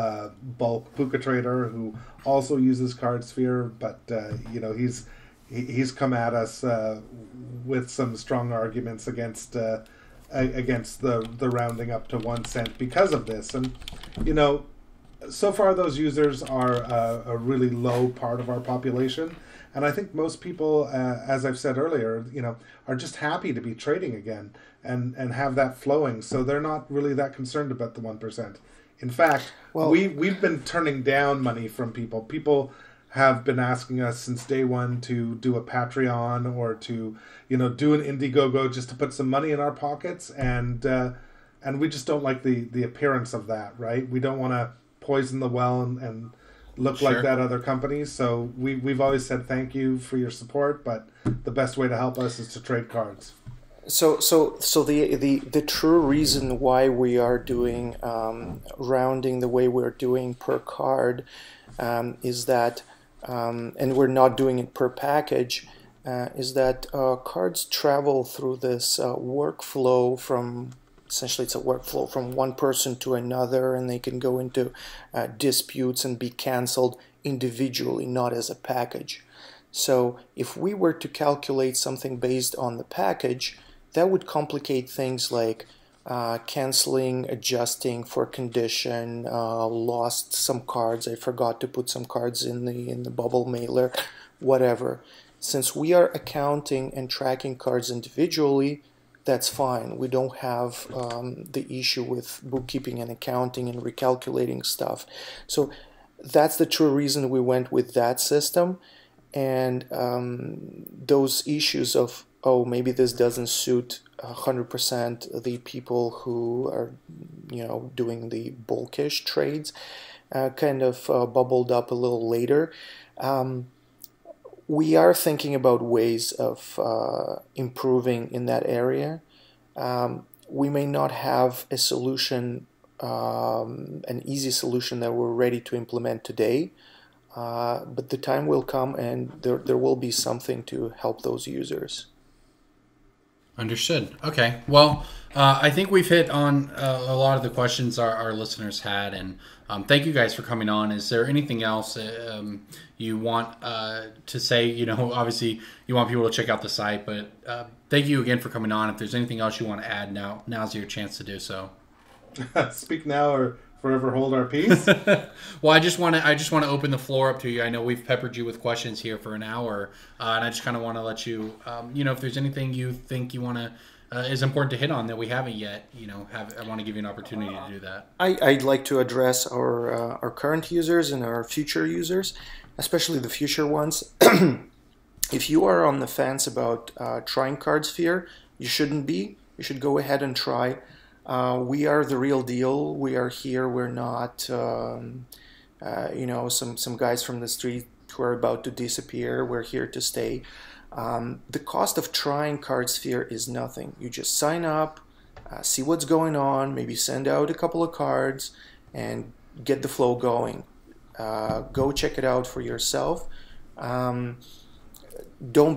Speaker 2: bulk puka trader who also uses Cardsphere, but he's come at us with some strong arguments against the rounding up to 1 cent because of this. And so far those users are a really low part of our population. And I think most people, as I've said earlier, are just happy to be trading again and have that flowing. So they're not really that concerned about the 1%. In fact, we've been turning down money from people. People have been asking us since day one to do a Patreon or to, do an Indiegogo just to put some money in our pockets. And we just don't like the appearance of that, right? We don't want to poison the well and look like that other companies. So we've always said thank you for your support, but the best way to help us is to trade cards.
Speaker 3: So the true reason why we are doing rounding the way we're doing per card is that, and we're not doing it per package, is that cards travel through this workflow from... Essentially, it's a workflow from one person to another, and they can go into disputes and be canceled individually, not as a package. So if we were to calculate something based on the package, that would complicate things like canceling, adjusting for condition, lost some cards, I forgot to put some cards in the bubble mailer, whatever. Since we are accounting and tracking cards individually, that's fine. We don't have the issue with bookkeeping and accounting and recalculating stuff. So that's the true reason we went with that system. And those issues of, maybe this doesn't suit 100% the people who are, doing the bulkish trades, kind of bubbled up a little later. We are thinking about ways of improving in that area. We may not have a solution an easy solution that we're ready to implement today. But the time will come, and there will be something to help those users.
Speaker 1: Understood. Okay. Well, I think we've hit on a lot of the questions our listeners had, and thank you guys for coming on. Is there anything else you want to say? You know, obviously you want people to check out the site, but thank you again for coming on. If there's anything else you want to add, now's your chance to do so.
Speaker 2: Speak now or forever hold our peace.
Speaker 1: Well, I just want to open the floor up to you. I know we've peppered you with questions here for an hour, and I just kind of want to let you, you know, if there's anything you think you want to is important to hit on that we haven't yet, you know, I want to give you an opportunity to do that.
Speaker 3: I'd like to address our current users and our future users, especially the future ones. If you are on the fence about trying Cardsphere, you shouldn't be. You should go ahead and try. We are the real deal. We are here. We're not, you know, some guys from the street who are about to disappear. We're here to stay. The cost of trying Cardsphere is nothing. You just sign up, see what's going on, maybe send out a couple of cards, and get the flow going. Go check it out for yourself. Don't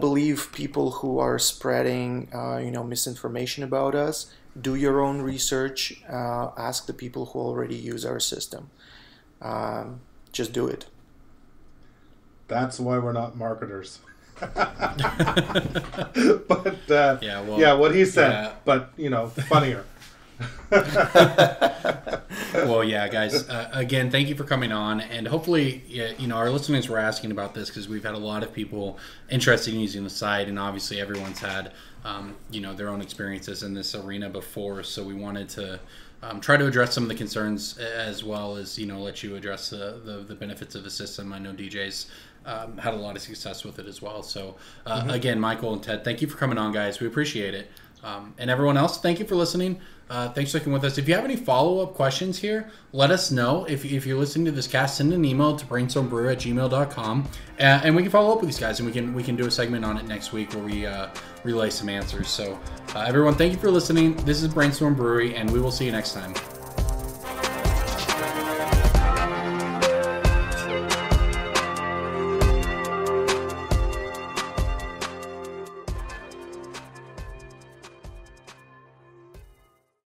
Speaker 3: believe people who are spreading, you know, misinformation about us. Do your own research. Ask the people who already use our system. Just do it.
Speaker 2: That's why we're not marketers. But
Speaker 1: yeah,
Speaker 2: what he said, but you know, funnier.
Speaker 1: Well, yeah, guys. Again, thank you for coming on, and hopefully, you know, our listeners were asking about this because we've had a lot of people interested in using the site, and obviously, everyone's had, you know, their own experiences in this arena before. So we wanted to try to address some of the concerns as well as, you know, let you address the benefits of the system. I know DJ's had a lot of success with it as well. So again, Michael and Ted, thank you for coming on, guys. We appreciate it. And everyone else, thank you for listening. Thanks for sticking with us. If you have any follow-up questions here, let us know. If you're listening to this cast, send an email to brainstormbrewery@gmail.com, and we can follow up with these guys, and we can do a segment on it next week where we relay some answers. So everyone, thank you for listening. This is Brainstorm Brewery, and we will see you next time.